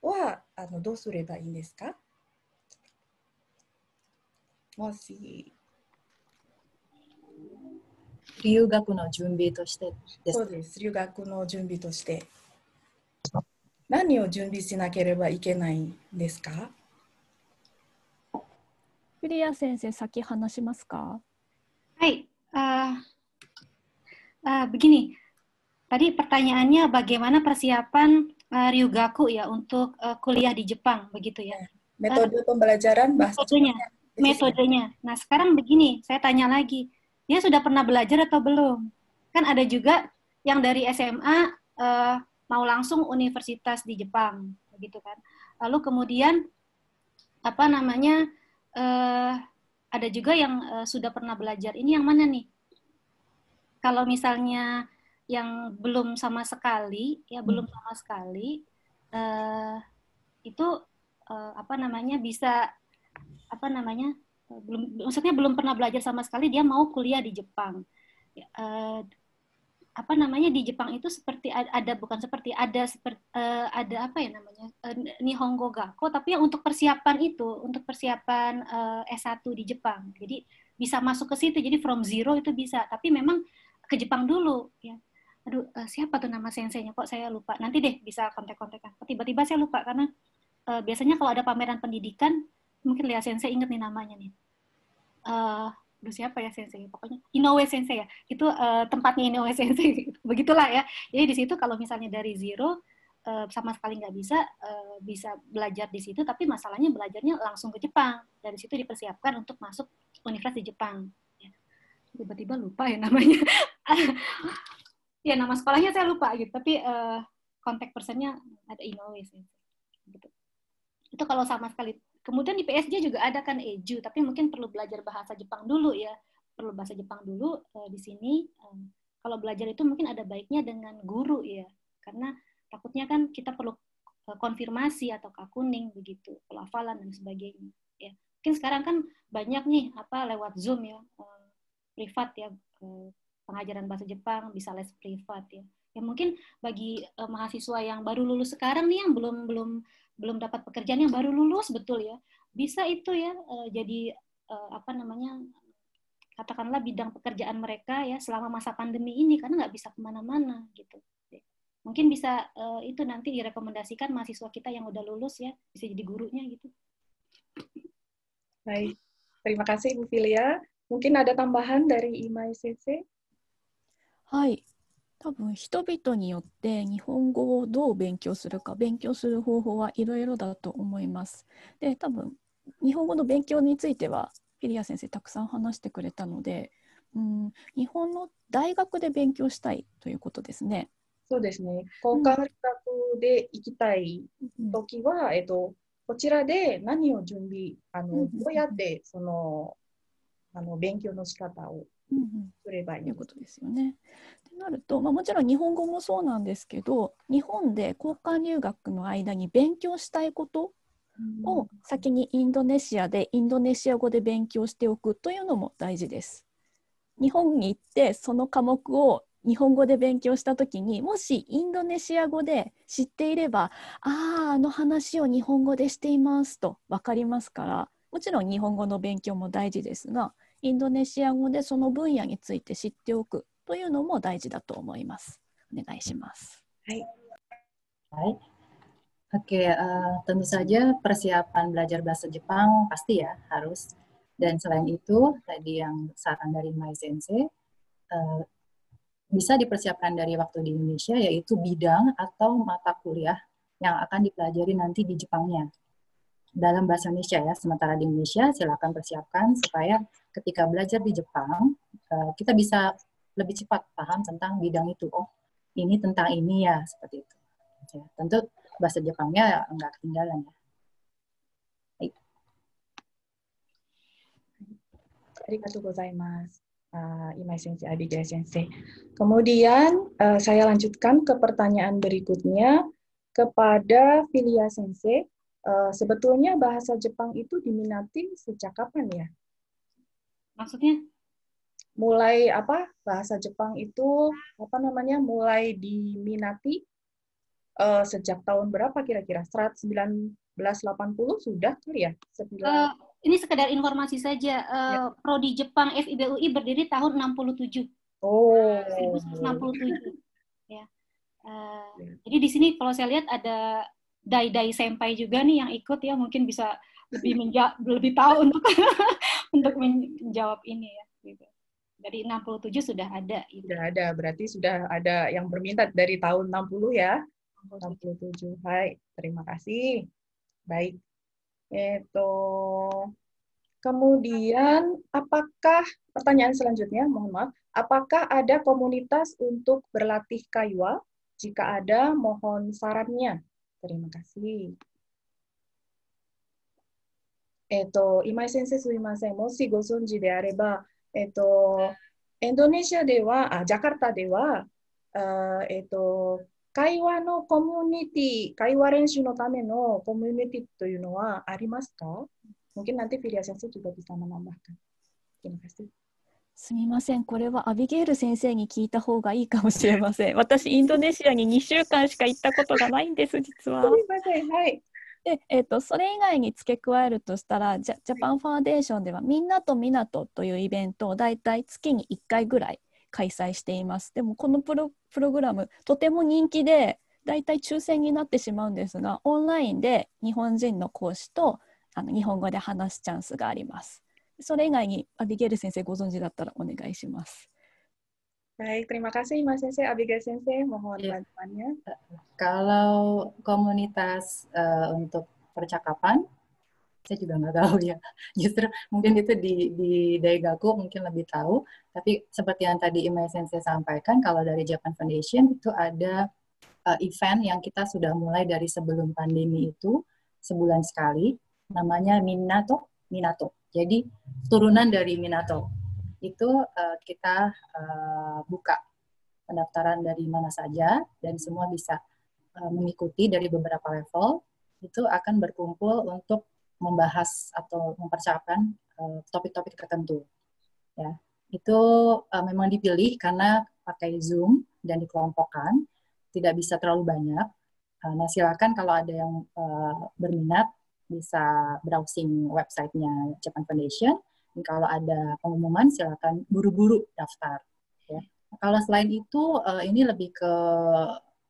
はどうすればいいんですか？もし留学の準備としてです。そうです。留学の準備として何を準備しなければいけないんですか？フリア先生、先話しますか？はい。Begini, tadi pertanyaannya bagaimana persiapan Ryugaku ya untuk kuliah di Jepang, begitu ya? Metode pembelajaran bahasa Jepang. Metodenya. Nah, sekarang begini, saya tanya lagi, dia sudah pernah belajar atau belum? Kan ada juga yang dari SMA mau langsung universitas di Jepang, begitu kan? Lalu kemudian ada juga yang sudah pernah belajar. Ini yang mana nih? Kalau misalnya yang belum sama sekali, ya belum sama sekali, itu bisa belum pernah belajar sama sekali, dia mau kuliah di Jepang. Di Jepang itu ada Nihongo Gakko, tapi yang untuk persiapan S1 di Jepang. Jadi bisa masuk ke situ, jadi from zero itu bisa, tapi memang ke Jepang dulu ya. Aduh, siapa tuh nama senseinya, kok saya lupa. Nanti deh bisa kontak-kontakan. Tiba-tiba saya lupa karena biasanya kalau ada pameran pendidikan, mungkin Lia Sensei inget nih namanya nih. Siapa ya sensei? Pokoknya Inoue Sensei ya. Itu tempatnya Inoue Sensei. Begitulah ya. Jadi di situ kalau misalnya dari zero sama sekali nggak bisa belajar di situ, tapi masalahnya belajarnya langsung ke Jepang. Dari situ dipersiapkan untuk masuk universitas di Jepang. Ya. Tiba-tiba lupa ya namanya. Ya nama sekolahnya saya lupa gitu, tapi kontak personnya ada Inoue Sensei. Gitu. Itu kalau sama sekali. Kemudian di PSG juga ada kan Eju, tapi mungkin perlu belajar bahasa Jepang dulu ya. Perlu bahasa Jepang dulu di sini. Kalau belajar itu mungkin ada baiknya dengan guru ya. Karena takutnya kan kita perlu konfirmasi atau kakuning begitu, pelafalan dan sebagainya. Ya. Mungkin sekarang kan banyak nih lewat Zoom ya, privat ya, pengajaran bahasa Jepang, bisa les privat ya. Ya mungkin bagi mahasiswa yang baru lulus sekarang nih, yang belum dapat pekerjaan, yang baru lulus betul ya, bisa itu ya jadi katakanlah bidang pekerjaan mereka ya selama masa pandemi ini, karena nggak bisa kemana-mana gitu. Mungkin bisa itu nanti direkomendasikan mahasiswa kita yang udah lulus ya, bisa jadi gurunya gitu. Baik, terima kasih Ibu Filia. Mungkin ada tambahan dari Imai Sensei? はい。多多分人々によって日本語をどう勉強するか、勉強する方法はいろいろだと思います。で、多分日本語の勉強についてはフィリア先生たくさん話してくれたので、日本の大学で勉強したいということですね。そうですね。交換留学で行きたいときは、こちらで何を準備、どうやってその勉強の仕方をすればいいということですよね。ってなると、もちろん日本語もそうなんですけど、日本で交換留学の間に勉強したいことを先にインドネシアでインドネシア語で勉強しておくというのも大事です。日本に行ってその科目を日本語で勉強したときに、もしインドネシア語で知っていれば、あの話を日本語でしていますと分かりますから、もちろん日本語の勉強も大事ですが、インドネシア語でその分野について知っておくというのも大事だと思います。お願いします。はい。Oke, tentu saja persiapan belajar bahasa Jepang pasti ya harus. Dan selain itu, tadi yang saran dari Mai Sensei, bisa dipersiapkan dari waktu di Indonesia, yaitu bidang atau mata kuliah yang akan dipelajari nanti di Jepangnya. Dalam bahasa Indonesia ya, sementara di Indonesia silakan persiapkan supaya ketika belajar di Jepang, kita bisa lebih cepat paham tentang bidang itu. Oh, ini tentang ini ya, seperti itu. Ya, tentu bahasa Jepangnya nggak ketinggalan ya. Arigatou gozaimasu, Imai Sensei, Abigail Sensei. Kemudian saya lanjutkan ke pertanyaan berikutnya kepada Filia Sensei. Sebetulnya bahasa Jepang itu diminati sejak kapan ya? Maksudnya? Mulai bahasa Jepang itu mulai diminati sejak tahun berapa kira-kira? 1980 sudah kali ya? Ini sekedar informasi saja. Prodi Jepang FIBUI berdiri tahun 67. Oh. 1967. Ya. Jadi di sini kalau saya lihat ada Dai Senpai juga nih yang ikut ya, mungkin bisa lebih tahu untuk menjawab ini ya. Gitu. Dari 67 sudah ada. Gitu. Sudah ada, berarti sudah ada yang berminat dari tahun 60 ya. 67. Hai, terima kasih. Baik. Kemudian, apakah, pertanyaan selanjutnya, mohon maaf, apakah ada komunitas untuk berlatih kaiwa? Jika ada, mohon sarannya. Terima kasih. Imai Sensei sumimasen, moshi gozonji de areba, Indonesia de wa, Jakarta de wa, 会話のコミュニティ、会話練習のためのコミュニティというのはありますか? Mungkin nanti Filia Sensei juga bisa menambahkan. Terima kasih. すみません、これはアビゲイル先生に聞いた方がいいかもしれません。私、インドネシアに2週間しか行ったことがないんです、実は。すみません、はい。で、それ以外に付け加えるとしたら、ジャパンファンデーションでは、みんなとみなとというイベントをだいたい月に1回ぐらい開催しています。でもこのプログラムとても人気で、だいたい抽選になってしまうんですが、オンラインで日本人の講師と日本語で話すチャンスがあります。それ以外にアビゲイル先生ご存知だったらお願いします。Baik, terima kasih Mas Sensei, Abigail Sensei, mohon bantuannya. Kalau komunitas untuk percakapan, saya juga nggak tahu ya. Justru mungkin itu di Daigaku mungkin lebih tahu. Tapi seperti yang tadi Imai Sensei sampaikan, kalau dari Japan Foundation itu ada event yang kita sudah mulai dari sebelum pandemi itu, sebulan sekali, namanya Minato. Jadi turunan dari Minato. Itu kita buka pendaftaran dari mana saja, dan semua bisa mengikuti dari beberapa level. Itu akan berkumpul untuk membahas atau mempersiapkan topik-topik tertentu. Ya, itu memang dipilih karena pakai Zoom dan dikelompokkan, tidak bisa terlalu banyak. Nah, silakan kalau ada yang berminat bisa browsing websitenya Japan Foundation. Dan kalau ada pengumuman silakan buru-buru daftar. Ya. Kalau selain itu ini lebih ke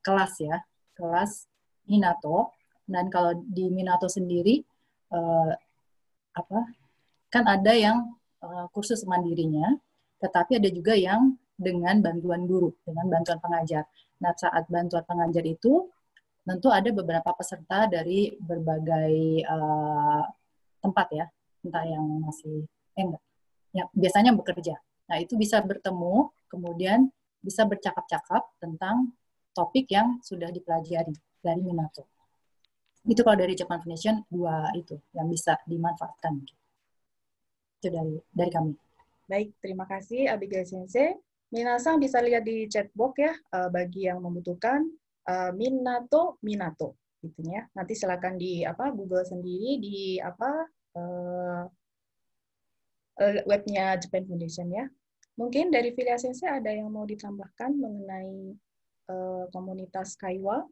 kelas ya, kelas Minato. Dan kalau di Minato sendiri kan ada yang kursus mandirinya, tetapi ada juga yang dengan bantuan guru, dengan bantuan pengajar. Nah, saat bantuan pengajar itu tentu ada beberapa peserta dari berbagai tempat ya, entah yang masih enggak, yang biasanya bekerja. Nah, itu bisa bertemu, kemudian bisa bercakap-cakap tentang topik yang sudah dipelajari dari Minato. Itu kalau dari Japan Foundation, 2 itu yang bisa dimanfaatkan. Itu dari kami. Baik, terima kasih Abigail Sensei. Minasan bisa lihat di chat box ya, bagi yang membutuhkan Minato gitu ya. Nanti silakan di Google sendiri di webnya Japan Foundation ya. Mungkin dari Filia Sensei ada yang mau ditambahkan mengenai komunitas Kaiwa?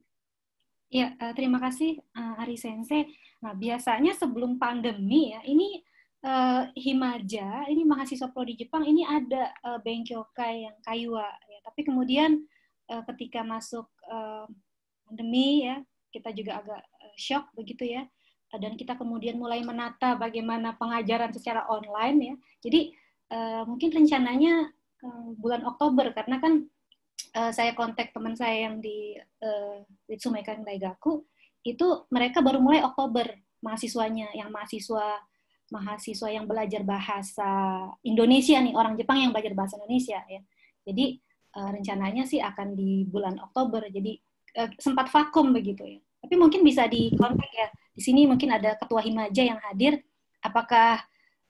Ya, terima kasih Ari Sensei. Nah, biasanya sebelum pandemi ya, ini Himaja, ini mahasiswa prodi Jepang, ini ada Benkyokai yang Kaiwa ya. Tapi kemudian ketika masuk pandemi ya, kita juga agak shock begitu ya. Dan kita kemudian mulai menata bagaimana pengajaran secara online ya. Jadi mungkin rencananya bulan Oktober, karena kan saya kontak teman saya yang di Ritsumeikan Daigaku, itu mereka baru mulai Oktober mahasiswanya, yang mahasiswa yang belajar bahasa Indonesia nih, orang Jepang yang belajar bahasa Indonesia ya. Jadi rencananya sih akan di bulan Oktober, jadi sempat vakum begitu ya. Tapi mungkin bisa dikontak ya. Di sini mungkin ada ketua Himaja yang hadir. Apakah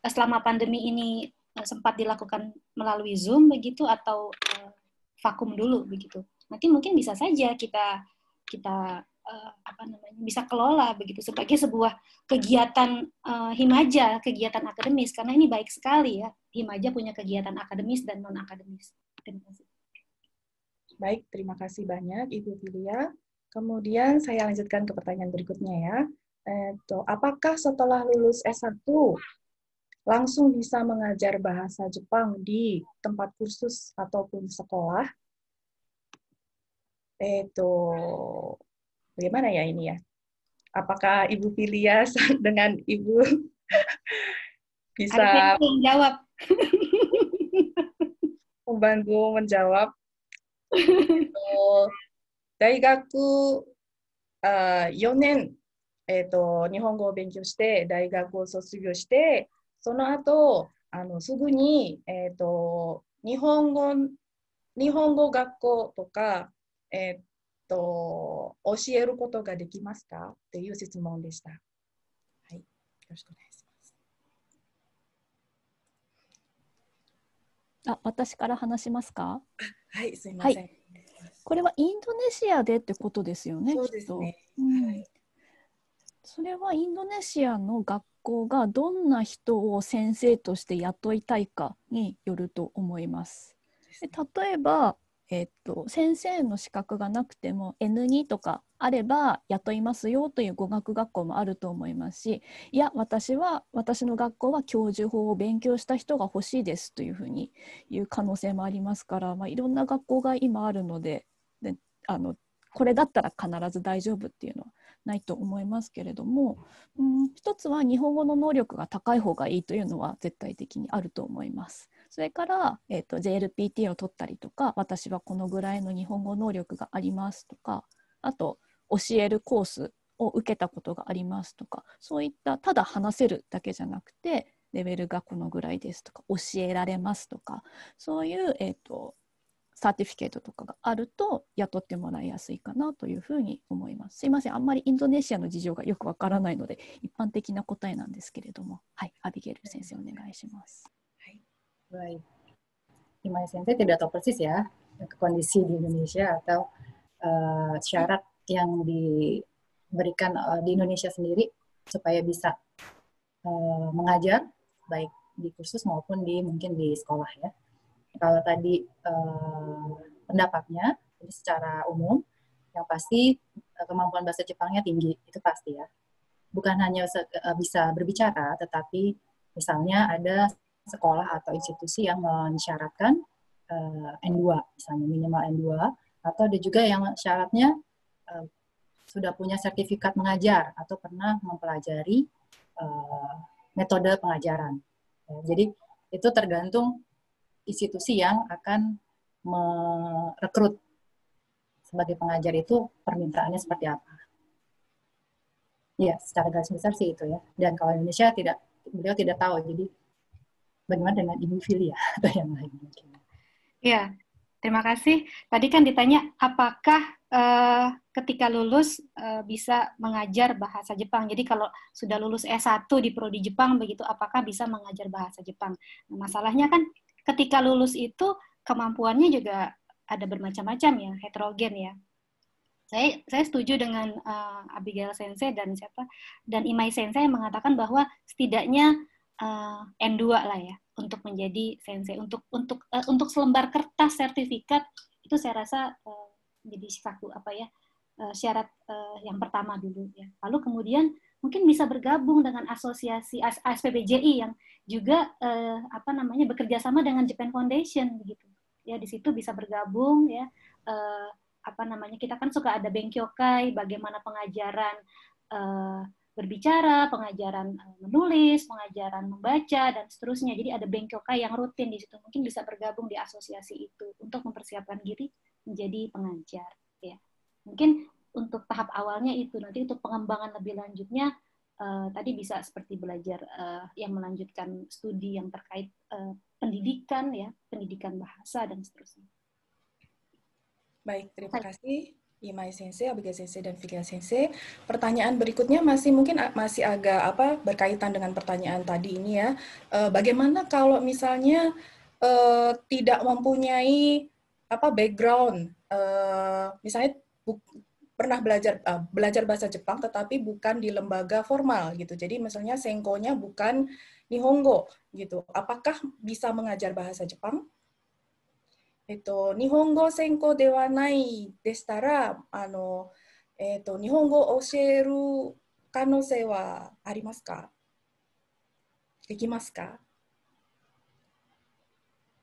selama pandemi ini sempat dilakukan melalui Zoom begitu atau vakum dulu begitu? Nanti mungkin bisa saja kita bisa kelola begitu sebagai sebuah kegiatan Himaja, kegiatan akademis, karena ini baik sekali ya. Himaja punya kegiatan akademis dan non akademis. Terima kasih. Baik, terima kasih banyak Ibu Filia. Kemudian saya lanjutkan ke pertanyaan berikutnya ya. Apakah setelah lulus S1 langsung bisa mengajar bahasa Jepang di tempat kursus ataupun sekolah? Bagaimana ya ini ya? Apakah Ibu Filia dengan Ibu bisa membantu menjawab? Daigaku 4年日本語を勉強して大学を卒業して、その後すぐに日本語学校とか教えることができますかっていう質問でした。はい、よろしくお願いします。私から話しますか？はい、すみません。はい、これはインドネシアでってことですよね。そうですね。はい。それはインドネシアの学校がどんな人を先生として雇いたいかによると思います。で例えば、先生の資格がなくても N2 とかあれば雇いますよという語学学校もあると思いますし、いや私の学校は教授法を勉強した人が欲しいですというふうに言う可能性もありますから、いろんな学校が今あるので、これだったら必ず大丈夫っていうのはないと思いますけれども、一つは日本語の能力が高い方がいいというのは絶対的にあると思います。それから、JLPT を取ったりとか、私はこのぐらいの日本語能力がありますとか、あと教えるコースを受けたことがありますとか、そういったただ話せるだけじゃなくてレベルがこのぐらいですとか教えられますとか、そういう、サーティフィケートとかがあると雇ってもらいやすいかなというふうに思います。すいません、あんまりインドネシアの事情がよくわからないので一般的な答えなんですけれども、はい、アビゲル先生お願いします。Baik, Imai Sensei tidak tahu persis ya kondisi di Indonesia atau syarat yang diberikan di Indonesia sendiri supaya bisa mengajar baik di kursus maupun mungkin di sekolah ya. Kalau tadi pendapatnya secara umum yang pasti kemampuan bahasa Jepangnya tinggi, itu pasti ya. Bukan hanya bisa berbicara, tetapi misalnya ada sekolah atau institusi yang mensyaratkan N2, misalnya minimal N2, atau ada juga yang syaratnya sudah punya sertifikat mengajar atau pernah mempelajari metode pengajaran. Ya, jadi itu tergantung institusi yang akan merekrut sebagai pengajar itu permintaannya seperti apa. Ya, secara garis besar sih itu ya. Dan kalau Indonesia beliau tidak tahu. Jadi bagaimana dengan Ibu Filia atau yang lain mungkin. Ya, terima kasih. Tadi kan ditanya apakah ketika lulus bisa mengajar bahasa Jepang. Jadi kalau sudah lulus S1 di prodi Jepang begitu, apakah bisa mengajar bahasa Jepang? Nah, masalahnya kan ketika lulus itu kemampuannya juga ada bermacam-macam ya, heterogen ya. Saya setuju dengan Abigail Sensei dan Imai Sensei yang mengatakan bahwa setidaknya N2 lah ya untuk menjadi sensei, untuk selembar kertas sertifikat itu saya rasa jadi syarat yang pertama dulu ya. Lalu kemudian mungkin bisa bergabung dengan asosiasi ASPBJI yang juga bekerja sama dengan Japan Foundation begitu. Ya di situ bisa bergabung ya. Kita kan suka ada Benkyokai, bagaimana pengajaran berbicara, pengajaran menulis, pengajaran membaca, dan seterusnya. Jadi ada Benkyokai yang rutin di situ. Mungkin bisa bergabung di asosiasi itu untuk mempersiapkan diri menjadi pengajar. Ya. Mungkin untuk tahap awalnya itu, nanti untuk pengembangan lebih lanjutnya, tadi bisa seperti belajar yang melanjutkan studi yang terkait pendidikan, ya, pendidikan bahasa, dan seterusnya. Baik, terima kasih Imai Sensei, Abigail Sensei, dan Filia Sensei. Pertanyaan berikutnya masih agak berkaitan dengan pertanyaan tadi ini ya. Bagaimana kalau misalnya tidak mempunyai background, misalnya pernah belajar bahasa Jepang tetapi bukan di lembaga formal gitu. Jadi misalnya senkonya bukan Nihongo gitu. Apakah bisa mengajar bahasa Jepang? Nihongo senko dewa nai deshitara, Nihongo osheru kanosei wa arimasu ka? Dekimasu ka?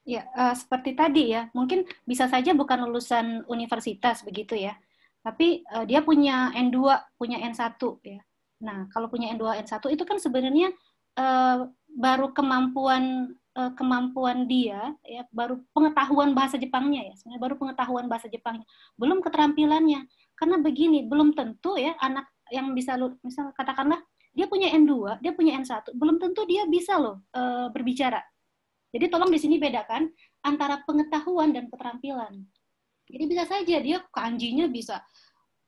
Ya, seperti tadi ya, mungkin bisa saja bukan lulusan universitas begitu ya, tapi dia punya N2, punya N1 ya. Nah, kalau punya N2, N1 itu kan sebenarnya baru kemampuan dia ya, baru pengetahuan bahasa Jepangnya ya, sebenarnya baru pengetahuan bahasa Jepangnya, belum keterampilannya. Karena begini, belum tentu ya anak yang bisa misal katakanlah dia punya N2, dia punya N1, belum tentu dia bisa loh berbicara. Jadi tolong di sini bedakan antara pengetahuan dan keterampilan. Jadi bisa saja dia kanjinya bisa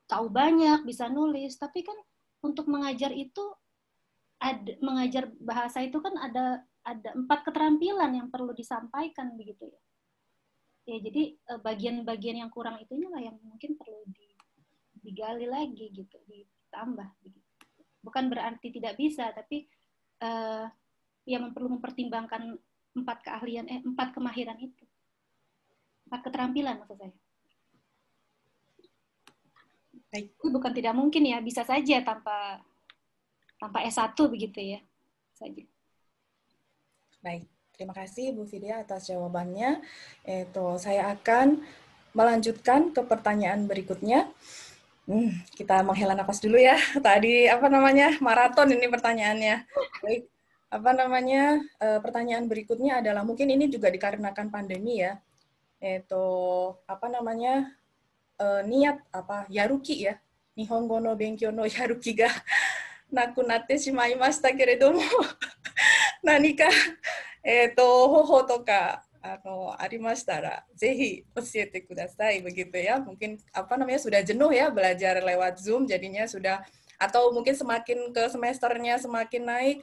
tahu banyak, bisa nulis, tapi kan untuk mengajar itu mengajar bahasa itu kan ada 4 keterampilan yang perlu disampaikan begitu ya. Ya jadi bagian-bagian yang kurang itunya lah yang mungkin perlu digali lagi gitu, ditambah begitu. Bukan berarti tidak bisa, tapi ya perlu mempertimbangkan 4 kemahiran itu. 4 keterampilan maksud saya. Baik. Itu bukan tidak mungkin ya, bisa saja tanpa S1 begitu ya. Saja. Baik, terima kasih Bu Filia atas jawabannya. Saya akan melanjutkan ke pertanyaan berikutnya. Kita menghela nafas dulu ya. Tadi maraton ini pertanyaannya. Baik, pertanyaan berikutnya adalah mungkin ini juga dikarenakan pandemi ya. Niat yaruki ya. Nihongo no benkyou no yaruki ga nakunatte shimaimashita keredomo. Nanika hoho toka arimashitara zehi oshite kudasai begitu ya. Mungkin sudah jenuh ya belajar lewat Zoom, jadinya sudah, atau mungkin semakin ke semesternya semakin naik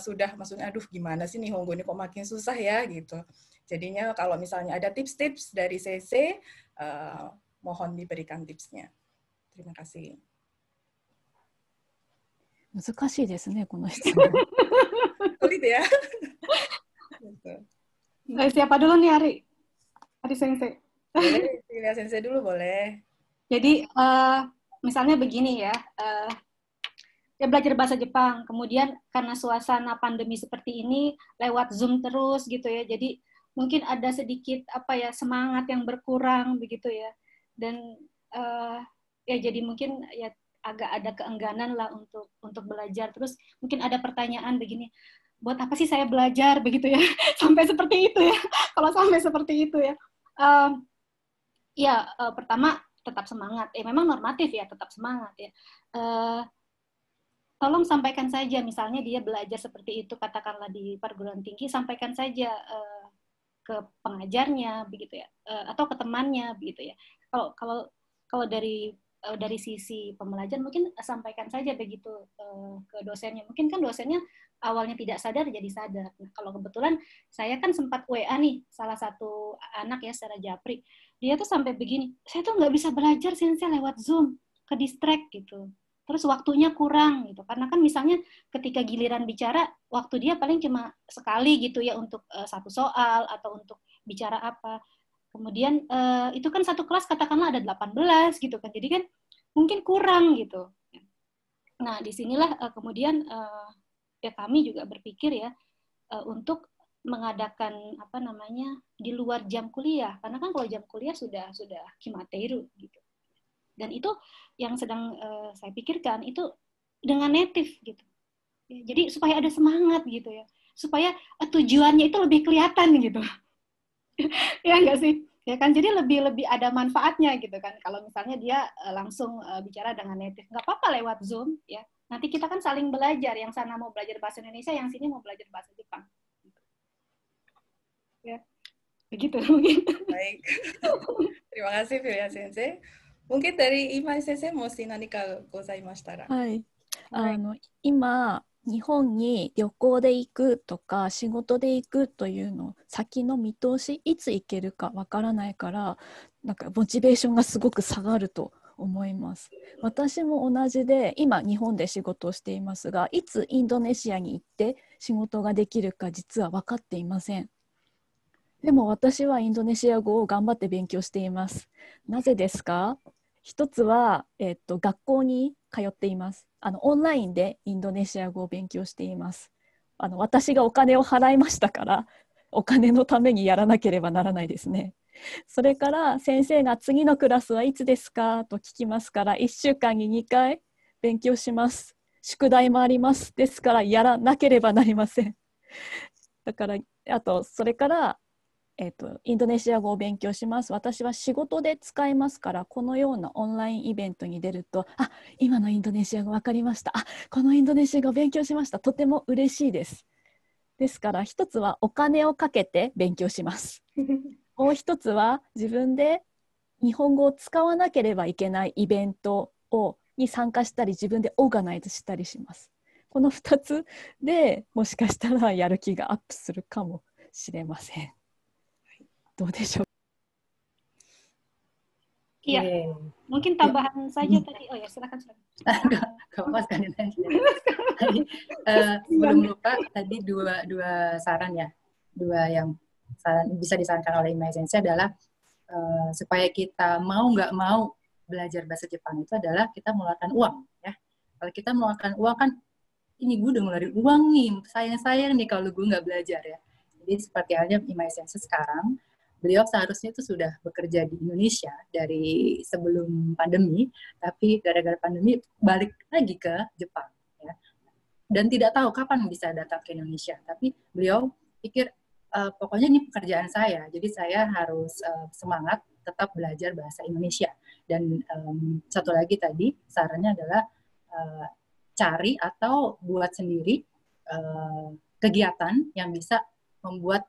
sudah maksudnya aduh gimana sih Nihongo ini kok makin susah ya gitu. Jadinya kalau misalnya ada tips-tips dari CC mohon diberikan tipsnya. Terima kasih. 難しいですね、この質問。Sulit ya. Siapa dulu nih Ari Sensei? Boleh, Filia Sensei dulu boleh. Jadi misalnya begini ya, dia belajar bahasa Jepang, kemudian karena suasana pandemi seperti ini lewat Zoom terus gitu ya, jadi mungkin ada sedikit semangat yang berkurang begitu ya, dan ya jadi mungkin ya agak ada keengganan lah untuk belajar. Terus mungkin ada pertanyaan begini, buat apa sih saya belajar begitu ya, sampai seperti itu ya, kalau sampai seperti itu ya. Pertama tetap semangat. Memang normatif ya, tetap semangat ya. Tolong sampaikan saja, misalnya dia belajar seperti itu, katakanlah di perguruan tinggi, sampaikan saja ke pengajarnya, begitu ya, atau ke temannya, begitu ya. Kalau dari sisi pembelajaran mungkin sampaikan saja begitu ke dosennya. Mungkin kan dosennya awalnya tidak sadar jadi sadar. Nah, kalau kebetulan saya kan sempat WA nih salah satu anak ya secara japri, dia tuh sampai begini, saya tuh nggak bisa belajar sensei lewat Zoom, ke distract gitu. Terus waktunya kurang gitu, karena kan misalnya ketika giliran bicara waktu dia paling cuma sekali gitu ya untuk satu soal atau untuk bicara apa. Kemudian itu kan satu kelas katakanlah ada 18 gitu kan, jadi kan mungkin kurang gitu. Nah disinilah kemudian ya kami juga berpikir ya untuk mengadakan di luar jam kuliah, karena kan kalau jam kuliah sudah kimateru gitu. Dan itu yang sedang saya pikirkan itu dengan native gitu. Jadi supaya ada semangat gitu ya, supaya tujuannya itu lebih kelihatan gitu. Ya enggak sih? Ya kan, jadi lebih ada manfaatnya gitu kan. Kalau misalnya dia langsung bicara dengan native, nggak apa-apa lewat Zoom ya. Nanti kita kan saling belajar, yang sana mau belajar bahasa Indonesia, yang sini mau belajar bahasa Jepang. Ya, begitu mungkin. Baik. Terima kasih Filia Sensei. Mungkin dari Imai Sensei moshi nanika gozaimashitaら。はい。今、日本に旅行で行くとか仕事で行くというの先の見通し、いつ行けるかわからないから、なんかモチベーションがすごく下がると思います。私も同じで、今日本で仕事をしていますが、いつインドネシアに行って仕事ができるか実は分かっていません。でも私はインドネシア語を頑張って勉強しています。なぜですか？一つは、学校に通っています。オンラインでインドネシア語を勉強しています。私がお金を払いましたから、お金のためにやらなければならないですね。それから先生が次のクラスはいつですかと聞きますから、1週間に2回勉強します。宿題もあります。ですからやらなければなりません。だからそれからインドネシア語を勉強します。私は仕事で使いますから、このようなオンラインイベントに出ると、今のインドネシア語分かりました。このインドネシア語を勉強しました。とても嬉しいです。ですから一つはお金をかけて勉強します。もう一つは自分で日本語を使わなければいけないイベントに参加したり、自分でオーガナイズしたりします。この2つでもしかしたらやる気がアップするかもしれません。どうでしょう。Iya, mungkin tambahan saja tadi. Oh ya, silakan. Kalau sekali lagi. Sebelum lupa, tadi dua saran ya, yang bisa disarankan oleh Imai Sensei adalah supaya kita mau nggak mau belajar bahasa Jepang itu adalah kita mengeluarkan uang ya. Kalau kita mengeluarkan uang kan, ini gue udah ngeluarin uang nih, sayang nih kalau gue nggak belajar ya. Jadi seperti halnya Imai Sensei sekarang, beliau seharusnya itu sudah bekerja di Indonesia dari sebelum pandemi, tapi gara-gara pandemi balik lagi ke Jepang ya. Dan tidak tahu kapan bisa datang ke Indonesia, tapi beliau pikir pokoknya ini pekerjaan saya, jadi saya harus semangat tetap belajar bahasa Indonesia. Dan satu lagi tadi sarannya adalah cari atau buat sendiri kegiatan yang bisa membuat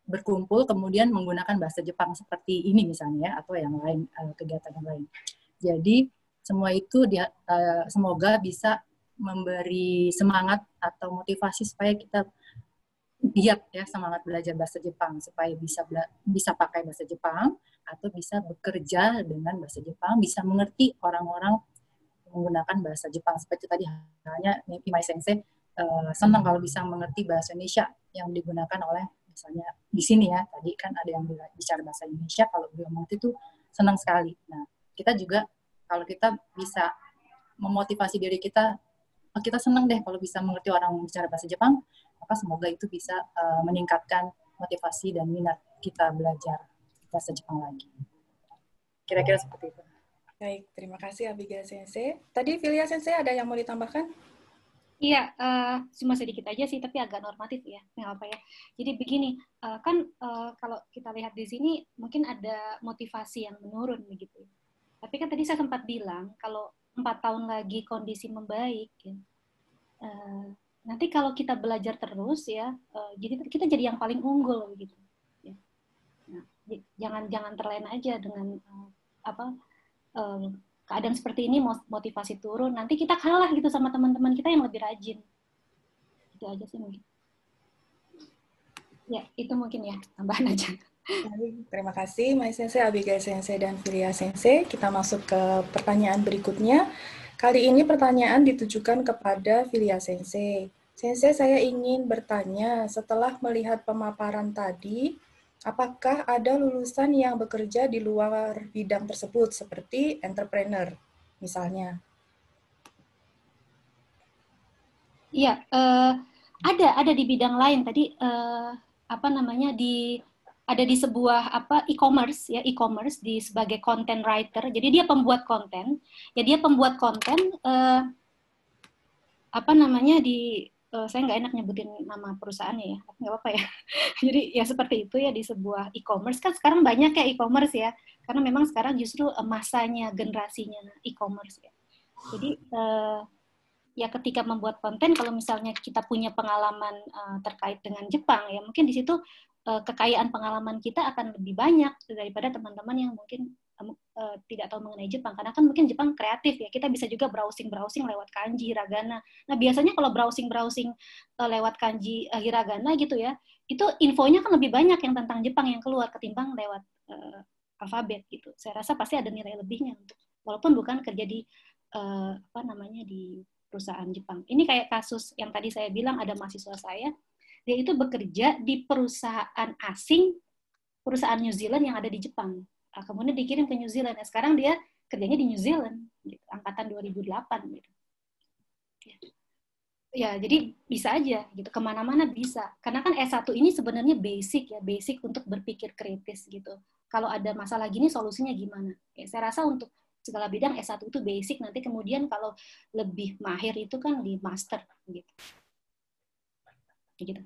berkumpul kemudian menggunakan bahasa Jepang seperti ini misalnya, atau yang lain, kegiatan yang lain. Jadi semua itu semoga bisa memberi semangat atau motivasi supaya kita giat ya, semangat belajar bahasa Jepang, supaya bisa pakai bahasa Jepang atau bisa bekerja dengan bahasa Jepang, bisa mengerti orang-orang menggunakan bahasa Jepang. Seperti tadi hanya Imai Sensei senang kalau bisa mengerti bahasa Indonesia yang digunakan oleh misalnya di sini ya, tadi kan ada yang bicara bahasa Indonesia, kalau beliau mengerti itu senang sekali. Nah, kita juga kalau kita bisa memotivasi diri kita, kita senang deh kalau bisa mengerti orang bicara bahasa Jepang, maka semoga itu bisa meningkatkan motivasi dan minat kita belajar bahasa Jepang lagi. Kira-kira seperti itu. Baik, terima kasih Abigail Sensei. Tadi Filia Sensei ada yang mau ditambahkan? Iya, cuma sedikit aja sih, tapi agak normatif ya, nggak apa ya. Jadi begini, kan kalau kita lihat di sini mungkin ada motivasi yang menurun begitu. Tapi kan tadi saya sempat bilang kalau 4 tahun lagi kondisi membaik, ya, nanti kalau kita belajar terus ya, jadi kita jadi yang paling unggul begitu. Ya. Nah, jangan terlena aja dengan keadaan seperti ini, motivasi turun, nanti kita kalah gitu sama teman-teman kita yang lebih rajin. Itu aja sih mungkin. Ya, itu mungkin ya, tambahan aja. Baik, terima kasih Mai Sensei, Abigail Sensei, dan Filia Sensei. Kita masuk ke pertanyaan berikutnya. Kali ini pertanyaan ditujukan kepada Filia Sensei. Sensei, saya ingin bertanya, setelah melihat pemaparan tadi, apakah ada lulusan yang bekerja di luar bidang tersebut, seperti entrepreneur, misalnya? Iya, ada di bidang lain. Tadi ada di sebuah e-commerce ya, e-commerce di sebagai content writer. Jadi dia pembuat konten. Ya dia pembuat konten saya nggak enak nyebutin nama perusahaannya ya, nggak apa-apa ya. Jadi ya seperti itu ya, di sebuah e-commerce. Kan sekarang banyak ya e-commerce ya, karena memang sekarang justru masanya, generasinya e-commerce ya. Jadi ya ketika membuat konten, kalau misalnya kita punya pengalaman terkait dengan Jepang ya, mungkin di situ kekayaan pengalaman kita akan lebih banyak daripada teman-teman yang mungkin tidak tahu mengenai Jepang, karena kan mungkin Jepang kreatif ya, kita bisa juga browsing lewat kanji, hiragana. Nah biasanya kalau browsing lewat kanji, hiragana gitu ya, itu infonya kan lebih banyak yang tentang Jepang yang keluar ketimbang lewat alfabet gitu. Saya rasa pasti ada nilai lebihnya untuk, walaupun bukan kerja di di perusahaan Jepang. Ini kayak kasus yang tadi saya bilang, ada mahasiswa saya, dia itu bekerja di perusahaan asing, perusahaan New Zealand yang ada di Jepang. Kemudian dikirim ke New Zealand. Nah, sekarang dia kerjanya di New Zealand, gitu, angkatan 2008. Gitu. Ya, jadi bisa aja, gitu, kemana-mana bisa. Karena kan S1 ini sebenarnya basic untuk berpikir kritis gitu. Kalau ada masalah gini, solusinya gimana? Ya, saya rasa untuk segala bidang S1 itu basic, nanti kemudian kalau lebih mahir itu kan di master gitu. Gitu.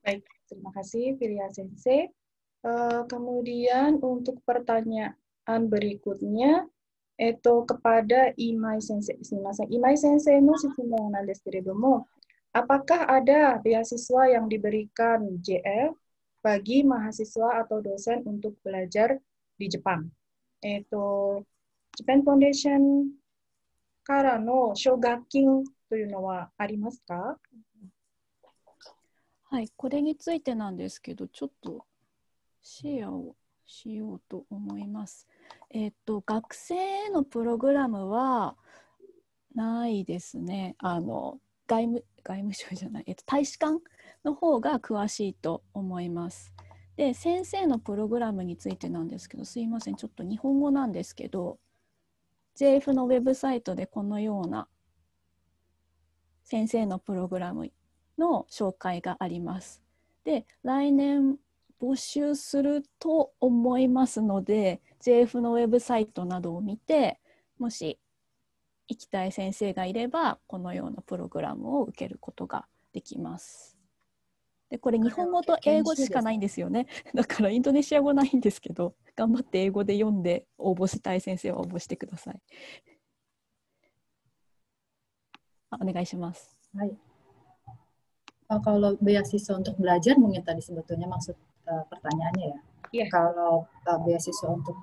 Baik, terima kasih Filia Sensei. Kemudian untuk pertanyaan berikutnya itu kepada Imai Sensei. Imai Sensei no shitsumon nan desu keredomo, apakah ada beasiswa yang diberikan JF bagi mahasiswa atau dosen untuk belajar di Jepang? Itu Japan Foundation kara no shogakin toいうのはありますか？はい、これについてなんですけど、ちょっとシェアをしようと思います。学生へのプログラムはないですね。外務省じゃない、大使館の方が詳しいと思います。で、先生のプログラムについてなんですけど、すいません、ちょっと日本語なんですけど、JF のウェブサイトでこのような先生のプログラムの紹介があります。で、来年募集すると思いますので、JF のウェブサイトなどを見て、もし行きたい先生がいれば、このようなプログラムを受けることができます。で、これ日本語と英語しかないんですよね。だからインドネシア語ないんですけど、頑張って英語で読んで応募したい先生は応募してください。お願いします。はい。Kalau beasiswa untuk belajar mungkin tadi sebetulnya maksud pertanyaannya ya. Yeah. Kalau beasiswa untuk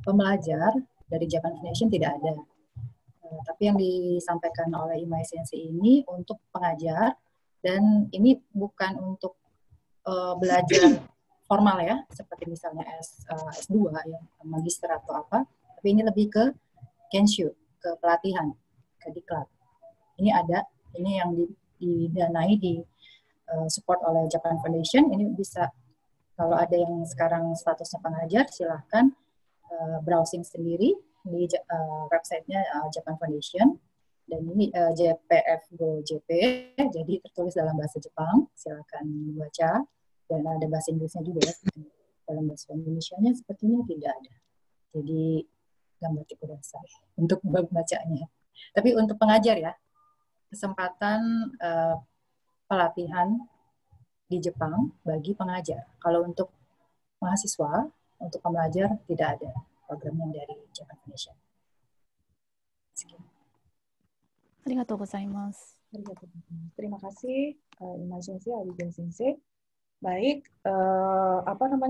pembelajar dari Japan Foundation tidak ada. Tapi yang disampaikan oleh Imai Sensei ini untuk pengajar, dan ini bukan untuk belajar formal ya, seperti misalnya S2 ya, magister atau apa, tapi ini lebih ke kenshu, ke pelatihan, ke diklat. Ini ada, ini yang didanai, di support oleh Japan Foundation. Ini bisa, kalau ada yang sekarang statusnya pengajar, silahkan browsing sendiri di websitenya Japan Foundation. Dan ini JPF Go JP, jadi tertulis dalam bahasa Jepang, silahkan baca. Dan ada bahasa Inggrisnya juga ya. Dalam bahasa Indonesianya sepertinya tidak ada. Jadi gambar kudasai untuk bacanya. Tapi untuk pengajar ya, kesempatan pelatihan di Jepang bagi pengajar. Kalau untuk mahasiswa, untuk pembelajar tidak ada program yang dari Japan Foundation. Arigatou gozaimasu. Terima kasih, Imai Sensei, Abigail Sensei. Baik,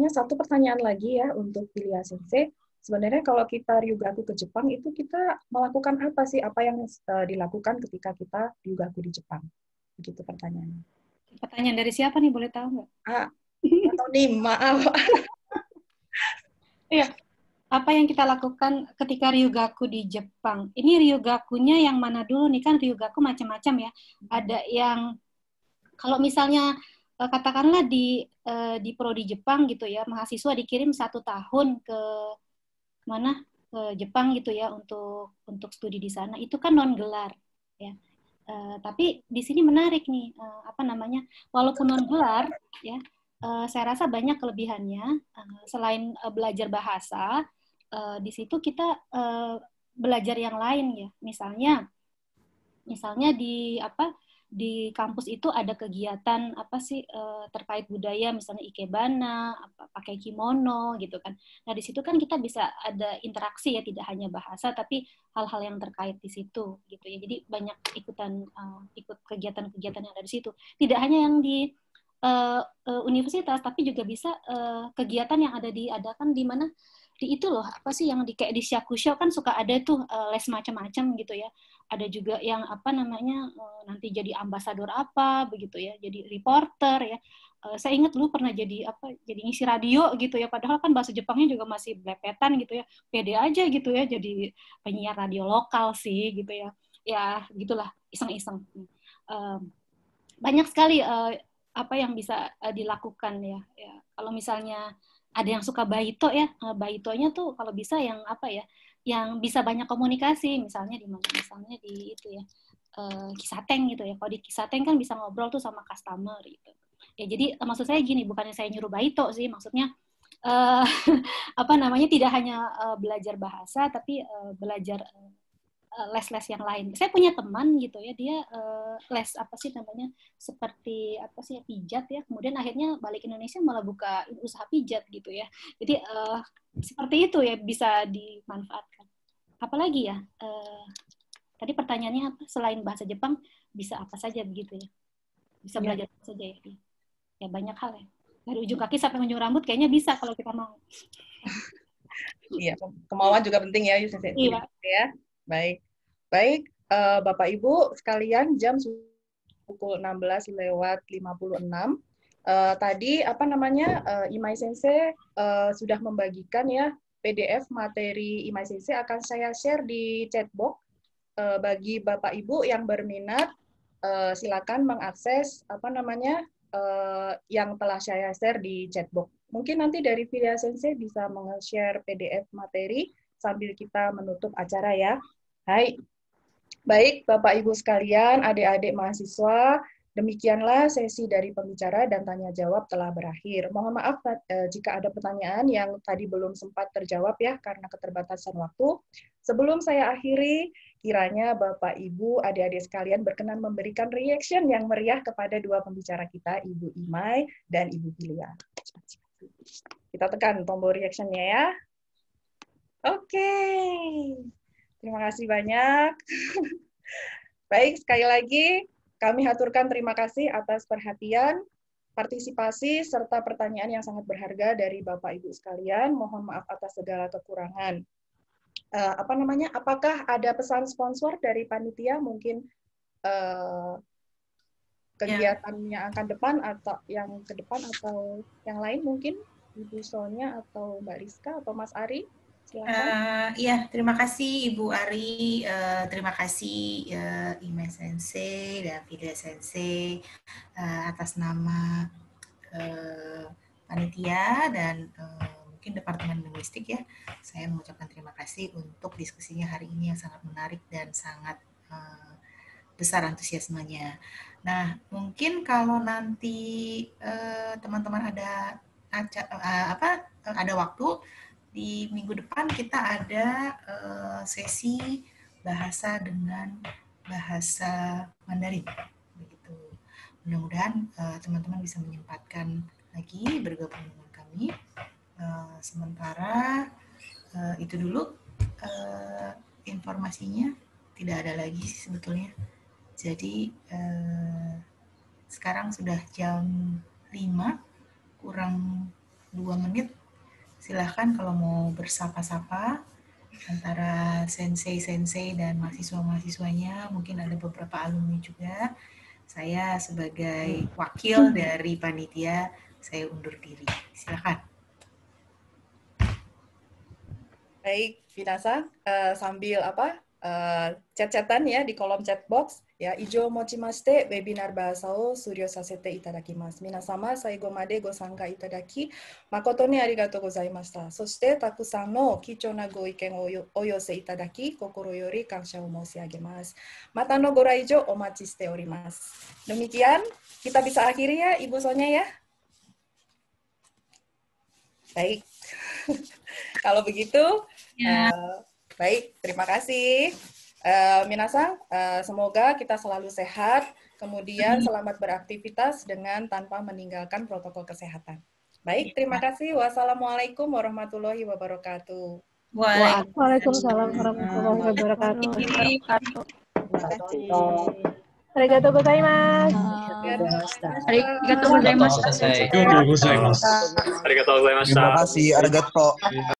satu pertanyaan lagi ya untuk Pilia Sensei. Sebenarnya kalau kita ryugaku ke Jepang itu kita melakukan apa sih? Apa yang dilakukan ketika kita ryugaku di Jepang? Begitu pertanyaannya. Pertanyaan dari siapa nih, boleh tahu nggak? Atau nih, maaf. Iya. Apa yang kita lakukan ketika ryugaku di Jepang? Ini ryugakunya yang mana dulu nih? Kan ryugaku macam-macam ya. Ada yang kalau misalnya katakanlah di prodi Jepang gitu ya, mahasiswa dikirim 1 tahun ke mana ke Jepang gitu ya untuk studi di sana. Itu kan non gelar ya. Tapi di sini menarik nih walaupun non gelar ya, saya rasa banyak kelebihannya. Selain belajar bahasa, di situ kita belajar yang lain ya. Misalnya di kampus itu ada kegiatan terkait budaya, misalnya ikebana, pakai kimono gitu kan. Nah, di situ kan kita bisa ada interaksi ya, tidak hanya bahasa tapi hal-hal yang terkait di situ gitu ya. Jadi banyak ikut kegiatan-kegiatan yang ada di situ. Tidak hanya yang di universitas, tapi juga bisa kegiatan yang diadakan di mana di itu loh, yang kayak di Shakusho kan suka ada tuh les macam-macam gitu ya. Ada juga yang nanti jadi ambasador begitu ya, jadi reporter ya. Saya ingat dulu pernah jadi ngisi radio gitu ya, padahal kan bahasa Jepangnya juga masih belepetan gitu ya. Pede aja gitu ya, jadi penyiar radio lokal sih gitu ya. Ya gitulah, iseng-iseng. Banyak sekali yang bisa dilakukan ya. Kalau misalnya ada yang suka baito ya, baitonya tuh kalau bisa yang yang bisa banyak komunikasi, misalnya di mana, misalnya di itu ya, Kisateng gitu ya. Kalau di Kisateng kan bisa ngobrol tuh sama customer gitu. Ya jadi maksud saya gini, bukannya saya nyuruh baito sih, maksudnya tidak hanya belajar bahasa, tapi belajar les-les yang lain. Saya punya teman gitu ya, dia les seperti pijat ya. Kemudian akhirnya balik Indonesia malah buka usaha pijat gitu ya. Jadi seperti itu ya, bisa dimanfaatkan. Apalagi ya? Tadi pertanyaannya apa? Selain bahasa Jepang bisa apa saja begitu ya? Bisa belajar apa saja ya? Ya banyak hal ya. Dari ujung kaki sampai ujung rambut kayaknya bisa kalau kita mau. Iya, kemauan juga penting ya, Yusuf. Iya. Ya. Baik, Bapak Ibu sekalian, jam pukul 16:56. Tadi Imai Sensei sudah membagikan ya PDF materi. Imai Sensei akan saya share di chatbox bagi Bapak Ibu yang berminat. Silakan mengakses yang telah saya share di chatbox. Mungkin nanti dari Pilia Sensei bisa meng-share PDF materi sambil kita menutup acara ya. Hai. Baik, Bapak Ibu sekalian, adik-adik mahasiswa, demikianlah sesi dari pembicara dan tanya jawab telah berakhir. Mohon maaf jika ada pertanyaan yang tadi belum sempat terjawab ya karena keterbatasan waktu. Sebelum saya akhiri, kiranya Bapak Ibu, adik-adik sekalian berkenan memberikan reaction yang meriah kepada dua pembicara kita, Ibu Imai dan Ibu Pilia. Kita tekan tombol reaction-nya ya. Oke. Terima kasih banyak. Baik, sekali lagi kami haturkan terima kasih atas perhatian, partisipasi, serta pertanyaan yang sangat berharga dari Bapak Ibu sekalian. Mohon maaf atas segala kekurangan. Apakah ada pesan sponsor dari panitia? Mungkin kegiatan yang akan depan atau yang ke depan atau yang lain mungkin Ibu Sonia atau Mbak Rizka atau Mas Ari? Terima kasih Ibu Ari, terima kasih Imai Sensei dan Pilia Sensei atas nama panitia dan mungkin Departemen Linguistik ya. Saya mengucapkan terima kasih untuk diskusinya hari ini yang sangat menarik dan sangat besar antusiasmenya. Nah, mungkin kalau nanti teman-teman ada waktu, di minggu depan kita ada sesi bahasa dengan bahasa Mandarin. Begitu. Mudah-mudahan teman-teman bisa menyempatkan lagi bergabung dengan kami. Sementara itu dulu informasinya, tidak ada lagi sebetulnya. Jadi sekarang sudah jam 5 kurang 2 menit. Silahkan kalau mau bersapa-sapa antara sensei-sensei dan mahasiswa-mahasiswanya, mungkin ada beberapa alumni juga. Saya sebagai wakil dari panitia, saya undur diri. Silakan. Baik, Vinasa, sambil chat-chatan ya di kolom chat box ya, ijo mochimashite webinar bahasa o suryou sasete itadakimasu. Minasama saigo made go sanka itadaki makoto ni arigatou gozaimashita. Soshite takusan no kichou na go iken o oyose itadaki kokoro yori kansha o moshiagemasu. Mata no goraijo omachi shite orimasu. Demikian kita bisa akhiri ya Ibu Sonya ya. Baik. Kalau begitu, baik, terima kasih. Minasang, semoga kita selalu sehat, kemudian selamat beraktivitas dengan tanpa meninggalkan protokol kesehatan. Baik, terima kasih. Wassalamualaikum warahmatullahi wabarakatuh. Waalaikumsalam warahmatullahi wabarakatuh. Arigatou gozaimasu. Arigatou gozaimasu. Terima kasih, arigatou.